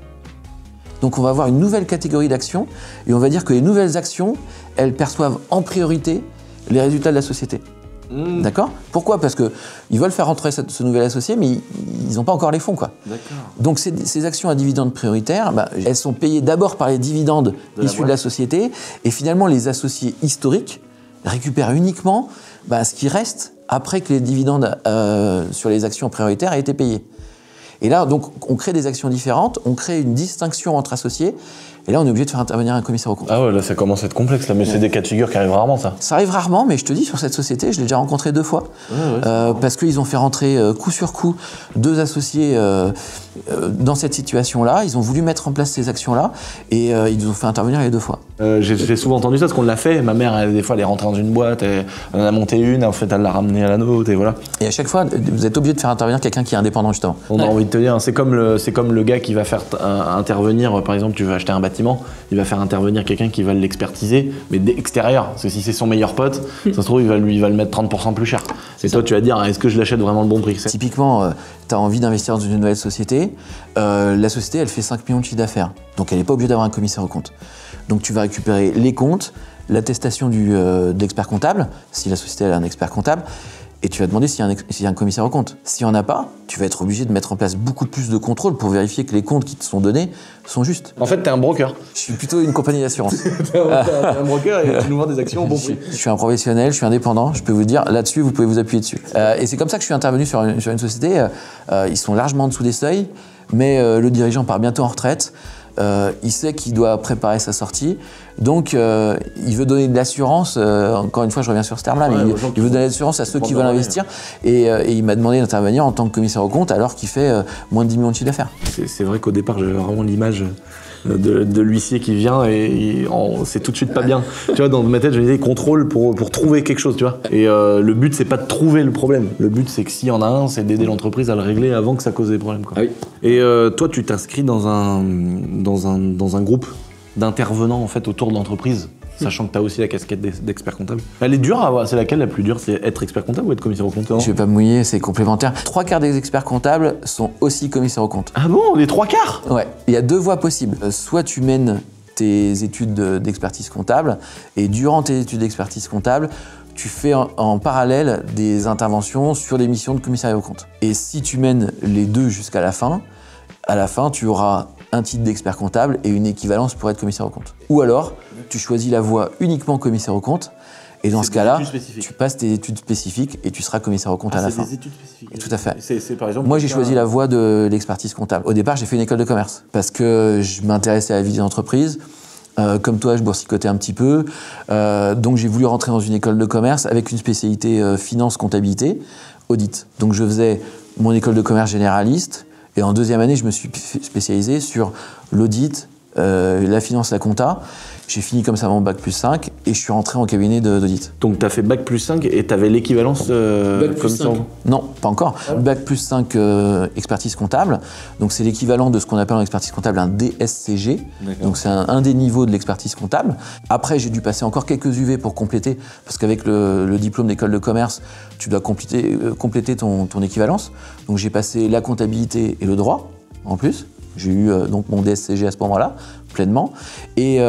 Donc on va avoir une nouvelle catégorie d'actions, et on va dire que les nouvelles actions, elles perçoivent en priorité les résultats de la société. D'accord? Pourquoi? Parce qu'ils veulent faire rentrer ce nouvel associé, mais ils n'ont pas encore les fonds, quoi. Donc ces actions à dividendes prioritaires, elles sont payées d'abord par les dividendes issus de la société, et finalement les associés historiques récupèrent uniquement ce qui reste après que les dividendes sur les actions prioritaires aient été payés. Et là, donc, on crée des actions différentes, on crée une distinction entre associés, et là, on est obligé de faire intervenir un commissaire aux comptes. Ah ouais, là, ça commence à être complexe, là, mais c'est des cas de figure qui arrivent rarement, ça. Ça arrive rarement, mais je te dis, sur cette société, je l'ai déjà rencontré 2 fois, parce qu'ils ont fait rentrer coup sur coup 2 associés dans cette situation-là, ils ont voulu mettre en place ces actions-là, et ils nous ont fait intervenir les 2 fois. J'ai souvent entendu ça, parce qu'on l'a fait, ma mère, des fois, elle est rentrée dans une boîte, elle en a monté une, en fait, elle l'a ramenée à la nôtre, et voilà. Et à chaque fois, vous êtes obligé de faire intervenir quelqu'un qui est indépendant, justement. On a envie de te dire, c'est comme le gase qui va faire intervenir, par exemple, tu veux acheter un bâtiment, il va faire intervenir quelqu'un qui va l'expertiser, mais d'extérieur. Parce que si c'est son meilleur pote, ça se trouve, il va le mettre 30% plus cher. Et toi, tu vas dire, est-ce que je l'achète vraiment le bon prix? Typiquement, tu as envie d'investir dans une nouvelle société, la société, elle fait 5 millions de chiffre d'affaires. Donc, elle n'est pas obligée d'avoir un commissaire aux comptes. Donc, tu vas récupérer les comptes, l'attestation de l'expert comptable, si la société elle a un expert comptable, et tu vas demander s'il y a un commissaire aux comptes. S'il n'y en a pas, tu vas être obligé de mettre en place beaucoup plus de contrôles pour vérifier que les comptes qui te sont donnés sont justes. En fait, t'es un broker. Je suis plutôt une compagnie d'assurance. T'es un broker et tu nous vends des actions au bon prix. Je suis un professionnel, je suis indépendant, je peux vous dire, là-dessus, vous pouvez vous appuyer dessus. Et c'est comme ça que je suis intervenu sur une société. Ils sont largement en dessous des seuils, mais le dirigeant part bientôt en retraite. Il sait qu'il doit préparer sa sortie, donc il veut donner de l'assurance, encore une fois je reviens sur ce terme-là, mais il veut donner de l'assurance à ceux qui veulent investir, et il m'a demandé d'intervenir en tant que commissaire aux comptes alors qu'il fait moins de 10 millions de chiffre d'affaires. C'est vrai qu'au départ j'avais vraiment l'image de l'huissier qui vient et c'est tout de suite pas bien. Tu vois, dans ma tête, je me disais contrôle pour trouver quelque chose, tu vois. Et le but, c'est pas de trouver le problème. Le but, c'est que s'il y en a un, c'est d'aider l'entreprise à le régler avant que ça cause des problèmes, quoi. Ah oui. Et toi, tu t'inscris dans un groupe d'intervenants en fait autour de l'entreprise, sachant que tu as aussi la casquette d'expert comptable. Elle est dure à avoir, c'est laquelle la plus dure? C'est être expert comptable ou être commissaire aux comptes? Je vais pas me mouiller, c'est complémentaire. 3/4 des experts comptables sont aussi commissaires aux comptes. Ah bon, les 3/4? Ouais, il y a 2 voies possibles. Soit tu mènes tes études d'expertise comptable et durant tes études d'expertise comptable, tu fais en parallèle des interventions sur les missions de commissariat aux comptes. Et si tu mènes les deux jusqu'à la fin, à la fin, tu auras un titre d'expert comptable et une équivalence pour être commissaire aux comptes. Ou alors, tu choisis la voie uniquement commissaire aux comptes et dans ce cas-là, tu passes tes études spécifiques et tu seras commissaire aux comptes à la fin. C'est des études spécifiques. Et tout à fait. C'est par exemple. Moi, j'ai choisi la voie de l'expertise comptable. Au départ, j'ai fait une école de commerce parce que je m'intéressais à la vie des entreprises. Comme toi, je boursicotais un petit peu. Donc, j'ai voulu rentrer dans une école de commerce avec une spécialité finance, comptabilité, audit. Donc, je faisais mon école de commerce généraliste. Et en deuxième année, je me suis spécialisé sur l'audit, la finance, la compta. J'ai fini comme ça mon bac plus 5 et je suis rentré en cabinet d'audit. Donc tu as fait bac plus 5 et tu avais l'équivalence commissaire. Non, pas encore. Bac plus 5 expertise comptable. Donc c'est l'équivalent de ce qu'on appelle en expertise comptable un DSCG. Donc c'est un des niveaux de l'expertise comptable. Après, j'ai dû passer encore quelques UV pour compléter, parce qu'avec le diplôme d'école de commerce, tu dois compléter ton équivalence. Donc j'ai passé la comptabilité et le droit en plus. J'ai eu donc mon DSCG à ce moment-là, pleinement. Et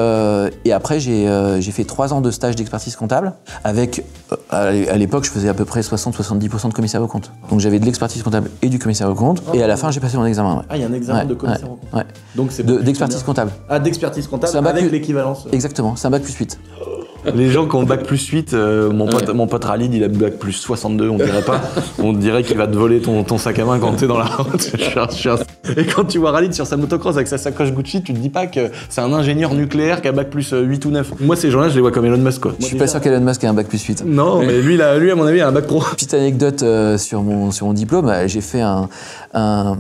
après, j'ai fait 3 ans de stage d'expertise comptable avec, à l'époque, je faisais à peu près 60-70% de commissaire aux comptes. Donc j'avais de l'expertise comptable et du commissaire aux comptes. Et à la fin, j'ai passé mon examen. Ouais. Ah, il y a un examen de commissaire aux comptes. Ouais. Donc c'est d'expertise comptable. Ah, d'expertise comptable avec l'équivalence. Exactement, c'est un bac plus 8. Les gens qui ont bac plus 8, mon pote Ralid, il a bac plus 62, on dirait pas. On dirait qu'il va te voler ton sac à main quand t'es dans la route. Et quand tu vois Ralid sur sa motocross avec sa sacoche Gucci, tu te dis pas que c'est un ingénieur nucléaire qui a bac plus 8 ou 9. Moi, ces gens-là, je les vois comme Elon Musk, quoi. Je suis pas sûr qu'Elon Musk ait un bac plus 8. Non, mais lui, à mon avis, il a un bac pro. Petite anecdote sur mon diplôme, j'ai fait un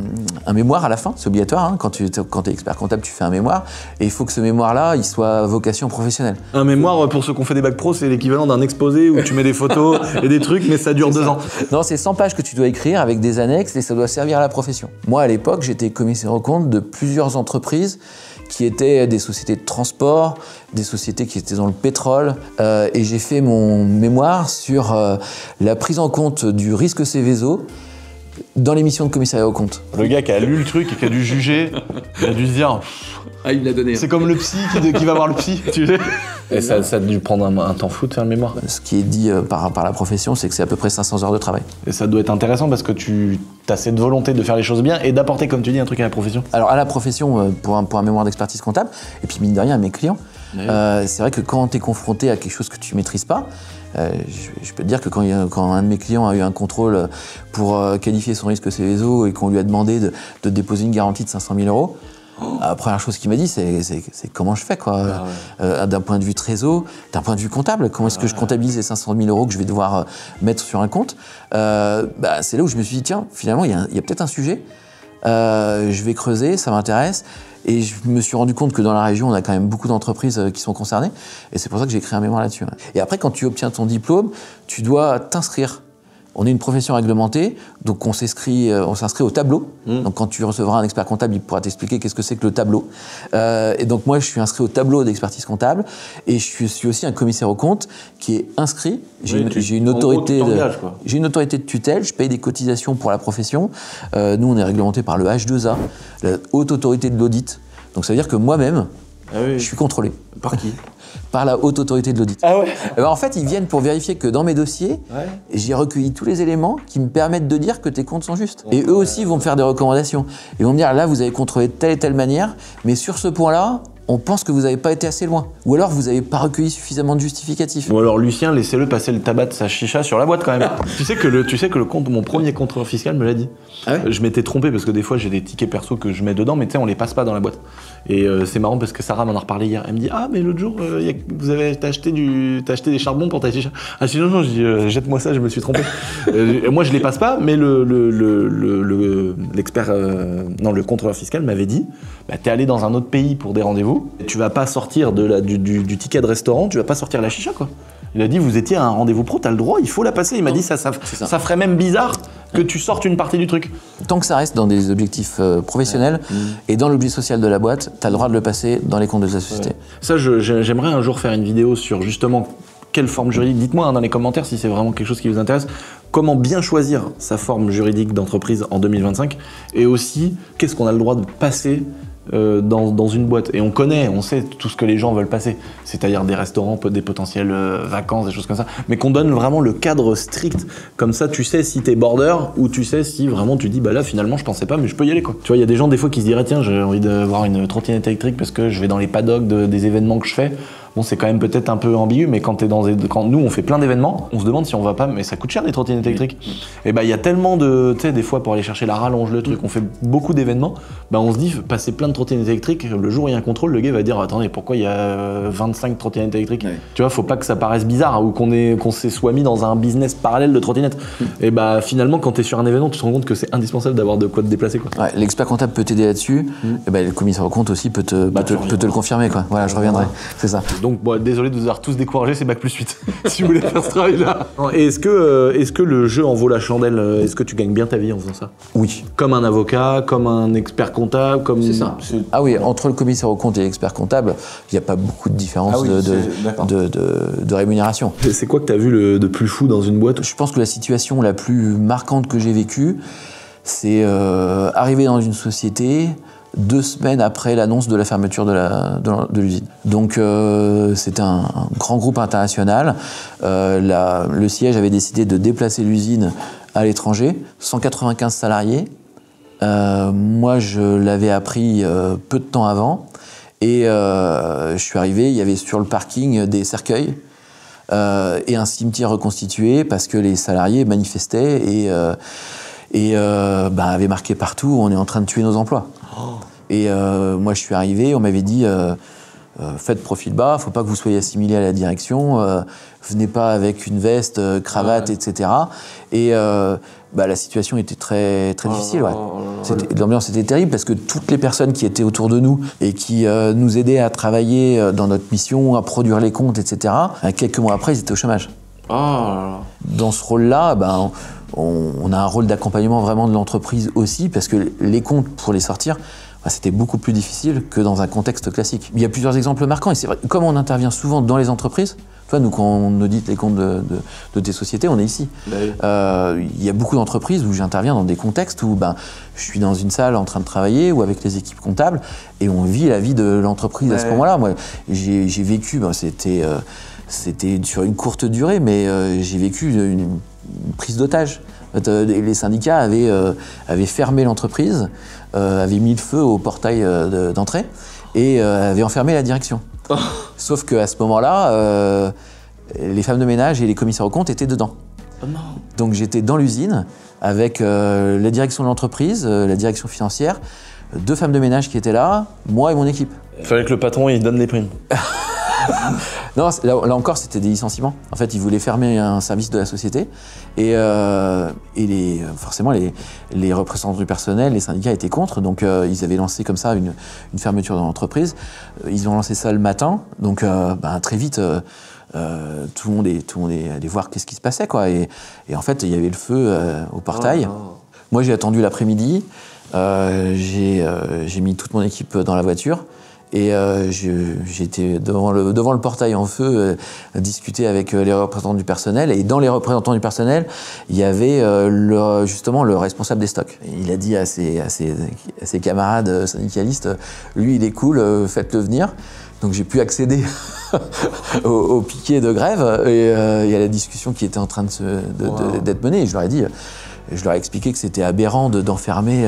mémoire à la fin, c'est obligatoire. Hein, quand tu es expert comptable, tu fais un mémoire. Et il faut que ce mémoire-là, il soit à vocation professionnelle. Un mémoire, pour ceux qui ont fait des bacs pro, c'est l'équivalent d'un exposé où tu mets des photos et des trucs, mais ça dure 2 ans. Non, c'est 100 pages que tu dois écrire avec des annexes et ça doit servir à la profession. Moi, à l'époque, j'étais commissaire aux comptes de plusieurs entreprises qui étaient des sociétés de transport, des sociétés qui étaient dans le pétrole. Et j'ai fait mon mémoire sur la prise en compte du risque Céveso dans les missions de commissariat aux comptes. Le gars qui a lu le truc et qui a dû juger, il a dû se dire... Ah, il l'a donné. C'est comme le psy qui va voir le psy, tu sais. Et ça a dû prendre un temps fou de faire le mémoire. Ce qui est dit par la profession, c'est que c'est à peu près 500 heures de travail. Et ça doit être intéressant parce que tu as cette volonté de faire les choses bien et d'apporter, comme tu dis, un truc à la profession. Alors à la profession, pour un mémoire d'expertise comptable, et puis mine de rien à mes clients, c'est vrai que quand tu es confronté à quelque chose que tu maîtrises pas, je peux te dire que quand un de mes clients a eu un contrôle pour qualifier son risque Céveso et qu'on lui a demandé de déposer une garantie de 500 000 €, la première chose qu'il m'a dit, c'est comment je fais, quoi. D'un point de vue trésor, d'un point de vue comptable, comment est-ce que je comptabilise les 500 000 € que je vais devoir mettre sur un compte. C'est là où je me suis dit, tiens, finalement, il y a peut-être un sujet. Je vais creuser, ça m'intéresse. Et je me suis rendu compte que dans la région, on a quand même beaucoup d'entreprises qui sont concernées. Et c'est pour ça que j'ai écrit un mémoire là-dessus. Et après, quand tu obtiens ton diplôme, tu dois t'inscrire. On est une profession réglementée, donc on s'inscrit au tableau. Donc quand tu recevras un expert comptable, il pourra t'expliquer qu'est-ce que c'est que le tableau. Et donc moi, je suis inscrit au tableau d'expertise comptable et je suis aussi un commissaire aux comptes qui est inscrit. J'ai une autorité de tutelle, je paye des cotisations pour la profession. Nous, on est réglementé par le H2A, la Haute Autorité de l'Audit. Donc ça veut dire que moi-même, je suis contrôlé. Par qui ? Par la Haute Autorité de l'Audit. Ah ouais. En fait, ils viennent pour vérifier que dans mes dossiers, j'ai recueilli tous les éléments qui me permettent de dire que tes comptes sont justes. Et eux aussi vont me faire des recommandations. Ils vont me dire, là, vous avez contrôlé de telle et telle manière, mais sur ce point-là, on pense que vous n'avez pas été assez loin. Ou alors, vous n'avez pas recueilli suffisamment de justificatifs. Ou alors, Lucien, laissez-le passer le tabac de sa chicha sur la boîte quand même. Tu sais que le compte, mon premier contrôleur fiscal me l'a dit. Ah ouais. Je m'étais trompé parce que des fois, j'ai des tickets perso que je mets dedans, mais tu sais, on les passe pas dans la boîte. Et c'est marrant parce que Sarah m'en a reparlé hier. Elle me dit, ah, mais l'autre jour, t'as acheté des charbons pour ta chicha. Ah, je dis, non, jette-moi ça, je me suis trompé. Moi, je les passe pas, mais l'expert, le contrôleur fiscal m'avait dit, bah, t'es allé dans un autre pays pour des rendez-vous, tu vas pas sortir du ticket de restaurant, tu vas pas sortir la chicha, quoi. Il a dit, vous étiez à un rendez-vous pro, t'as le droit, il faut la passer. Il m'a dit, ça ferait même bizarre que tu sortes une partie du truc. Tant que ça reste dans des objectifs professionnels et dans l'objet social de la boîte, t'as le droit de le passer dans les comptes de la société. Ça, j'aimerais un jour faire une vidéo sur justement quelle forme juridique. Dites-moi dans les commentaires si c'est vraiment quelque chose qui vous intéresse. Comment bien choisir sa forme juridique d'entreprise en 2025 et aussi qu'est-ce qu'on a le droit de passer dans une boîte. Et on sait tout ce que les gens veulent passer. C'est-à-dire des restaurants, des potentielles vacances, des choses comme ça. Mais qu'on donne vraiment le cadre strict. Comme ça, tu sais si t'es border ou tu sais si vraiment tu dis, bah là, finalement, je pensais pas, mais je peux y aller, quoi. Tu vois, il y a des gens, des fois, qui se diraient, tiens, j'ai envie d'avoir une trottinette électrique parce que je vais dans les paddocks des événements que je fais. Bon, c'est quand même peut-être un peu ambigu, mais quand nous, on fait plein d'événements, on se demande si on va pas, mais ça coûte cher des trottinettes électriques. Et bah, il y a tellement de, tu sais, des fois pour aller chercher la rallonge, le truc, on fait beaucoup d'événements, bah, on se dit, passer plein de trottinettes électriques, le jour où il y a un contrôle, le gars va dire, attendez, pourquoi il y a 25 trottinettes électriques? Tu vois, faut pas que ça paraisse bizarre, ou qu'on s'est soit mis dans un business parallèle de trottinettes. Et bah, finalement, quand t'es sur un événement, tu te rends compte que c'est indispensable d'avoir de quoi te déplacer, quoi. Ouais, l'expert comptable peut t'aider là-dessus, et bah, le commissaire aux comptes aussi peut te le confirmer, quoi. Voilà, je reviendrai, c'est ça. Donc, bon, désolé de vous avoir tous découragé, c'est Bac+8, si vous voulez faire ce travail-là. Et est-ce que le jeu en vaut la chandelle? Est-ce que tu gagnes bien ta vie en faisant ça? Oui. Comme un avocat, comme un expert comptable, comme... C'est ça. Ah oui, entre le commissaire aux comptes et l'expert comptable, il n'y a pas beaucoup de différence de rémunération. C'est quoi que tu as vu de plus fou dans une boîte? Je pense que la situation la plus marquante que j'ai vécue, c'est arriver dans une société 2 semaines après l'annonce de la fermeture de l'usine. Donc c'était un grand groupe international. Le siège avait décidé de déplacer l'usine à l'étranger, 195 salariés. Moi, je l'avais appris peu de temps avant. Et je suis arrivé, il y avait sur le parking des cercueils et un cimetière reconstitué parce que les salariés manifestaient et avaient marqué partout, on est en train de tuer nos emplois. Et moi, je suis arrivé, on m'avait dit faites profil bas, faut pas que vous soyez assimilé à la direction, venez pas avec une veste, cravate, etc. Et la situation était très, très difficile. Ouais. L'ambiance était terrible parce que toutes les personnes qui étaient autour de nous et qui nous aidaient à travailler dans notre mission, à produire les comptes, etc., quelques mois après, ils étaient au chômage. Dans ce rôle-là, on a un rôle d'accompagnement vraiment de l'entreprise aussi, parce que les comptes, pour les sortir, c'était beaucoup plus difficile que dans un contexte classique. Il y a plusieurs exemples marquants, et c'est vrai, comme on intervient souvent dans les entreprises, toi, nous, quand on audite les comptes de tes sociétés, on est ici. Il y a beaucoup d'entreprises où j'interviens dans des contextes où je suis dans une salle en train de travailler ou avec les équipes comptables, et on vit la vie de l'entreprise à ce moment-là. Moi, j'ai vécu, c'était sur une courte durée, mais j'ai vécu une prise d'otage. Les syndicats avaient fermé l'entreprise, avaient mis le feu au portail d'entrée et avaient enfermé la direction. Sauf qu'à ce moment-là, les femmes de ménage et les commissaires aux comptes étaient dedans. Donc j'étais dans l'usine avec la direction de l'entreprise, la direction financière, 2 femmes de ménage qui étaient là, moi et mon équipe. Il fallait que le patron il donne les primes. Non, là encore, c'était des licenciements. En fait, ils voulaient fermer un service de la société et forcément, les représentants du personnel, les syndicats étaient contre. Donc, ils avaient lancé comme ça une fermeture de l'entreprise. Ils ont lancé ça le matin. Donc, très vite, tout le monde est allé voir qu'est-ce qui se passait, quoi. Et en fait, il y avait le feu au portail. Moi, j'ai attendu l'après-midi. J'ai mis toute mon équipe dans la voiture. Et j'étais devant le portail en feu, discuter avec les représentants du personnel. Et dans les représentants du personnel, il y avait justement le responsable des stocks. Et il a dit à ses camarades syndicalistes, lui il est cool, faites-le venir. Donc j'ai pu accéder au piquet de grève et à la discussion qui était en train d'être menée. Et je leur ai expliqué que c'était aberrant d'enfermer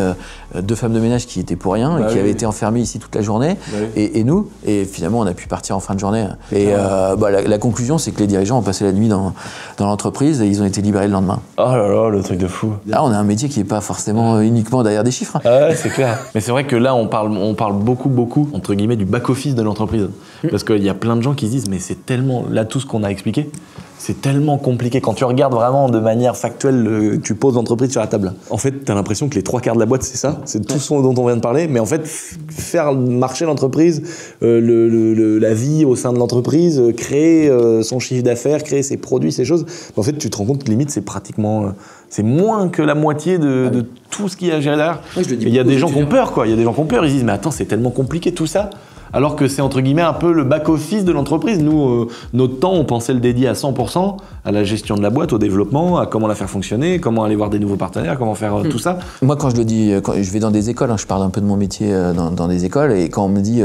2 femmes de ménage qui étaient pour rien et qui avaient été enfermées ici toute la journée, et nous. Et finalement, on a pu partir en fin de journée. Et la conclusion, c'est que les dirigeants ont passé la nuit dans l'entreprise et ils ont été libérés le lendemain. Oh là là, le truc de fou. Là, on a un métier qui n'est pas forcément uniquement derrière des chiffres. Ah ouais, c'est clair. Mais c'est vrai que là, on parle beaucoup, entre guillemets, du back-office de l'entreprise. Parce qu'il y a plein de gens qui se disent, mais c'est tellement... Là, tout ce qu'on a expliqué, c'est tellement compliqué. Quand tu regardes vraiment de manière factuelle, tu poses l'entreprise sur la table. En fait, tu as l'impression que les 3/4 de la boîte, c'est ça. C'est tout ce dont on vient de parler. Mais en fait, faire marcher l'entreprise, la vie au sein de l'entreprise, créer son chiffre d'affaires, créer ses produits, ces choses, en fait, tu te rends compte que limite, c'est pratiquement... c'est moins que la moitié de tout ce qu'il y a à gérer derrière. Il y a des gens qui ont peur, quoi. Il y a des gens qui ont peur. Ils disent, mais attends, c'est tellement compliqué tout ça. alors que c'est entre guillemets un peu le back-office de l'entreprise. Nous, notre temps, on pensait le dédier à 100% à la gestion de la boîte, au développement, à comment la faire fonctionner, comment aller voir des nouveaux partenaires, comment faire tout ça. Moi, quand je le dis, quand je vais dans des écoles, je parle un peu de mon métier dans des écoles, et quand on me dit,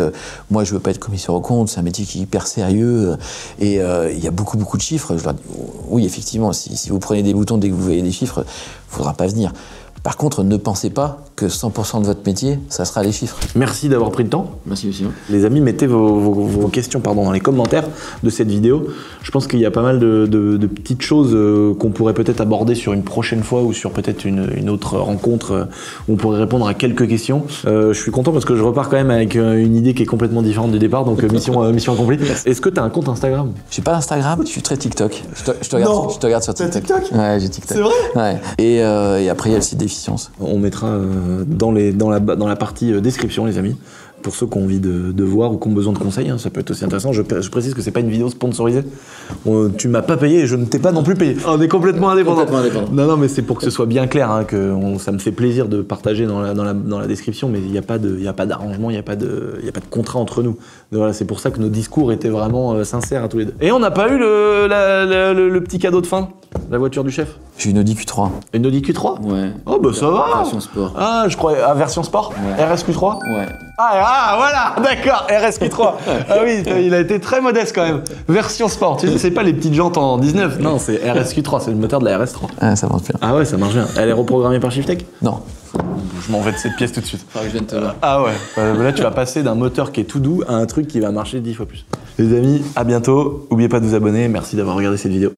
moi, je veux pas être commissaire aux comptes, c'est un métier qui est hyper sérieux, et il y a beaucoup de chiffres, je leur dis, oui, effectivement, si vous prenez des boutons dès que vous voyez des chiffres, il faudra pas venir. Par contre, ne pensez pas que 100% de votre métier, ça sera les chiffres. Merci d'avoir pris le temps. Merci aussi. Les amis, mettez vos questions dans les commentaires de cette vidéo. Je pense qu'il y a pas mal de petites choses qu'on pourrait peut-être aborder sur une prochaine fois ou sur peut-être une autre rencontre où on pourrait répondre à quelques questions. Je suis content parce que je repars quand même avec une idée qui est complètement différente du départ, donc mission accomplie. Est-ce que tu as un compte Instagram? J'ai pas d'Instagram, je suis très TikTok. Je te regarde sur TikTok. TikTok? Ouais, j'ai TikTok. C'est vrai? Ouais. Et après, il y a le site d'Efficience. On mettra dans la partie description, les amis, pour ceux qui ont envie de voir ou qui ont besoin de conseils, hein, ça peut être aussi intéressant. Je précise que c'est pas une vidéo sponsorisée. Tu m'as pas payé et je ne t'ai pas non plus payé. On est complètement indépendant. Non, mais c'est pour que ce soit bien clair, hein, ça me fait plaisir de partager dans la description, mais il n'y a pas d'arrangement, il n'y a pas de contrat entre nous. Donc voilà, c'est pour ça que nos discours étaient vraiment sincères à tous les deux. Et on n'a pas eu le petit cadeau de fin, la voiture du chef. J'ai une Audi Q3. Une Audi Q3? Ouais. Oh bah ça va. Version sport. Ah, je crois version sport. Ouais. RSQ3. Ouais. Ah voilà, d'accord, RSQ3. Ah oui, il a été très modeste quand même. Version sport, tu sais, c'est pas les petites jantes en 19, non, c'est RSQ3, c'est le moteur de la RS3. Ah, ça marche bien. Ah ouais, ça marche bien. Elle est reprogrammée par Shiftech? Non. Je m'en vais de cette pièce tout de suite. Faudra que je vienne te là. Ah ouais, là tu vas passer d'un moteur qui est tout doux à un truc qui va marcher 10 fois plus. Les amis, à bientôt. N'oubliez pas de vous abonner, merci d'avoir regardé cette vidéo.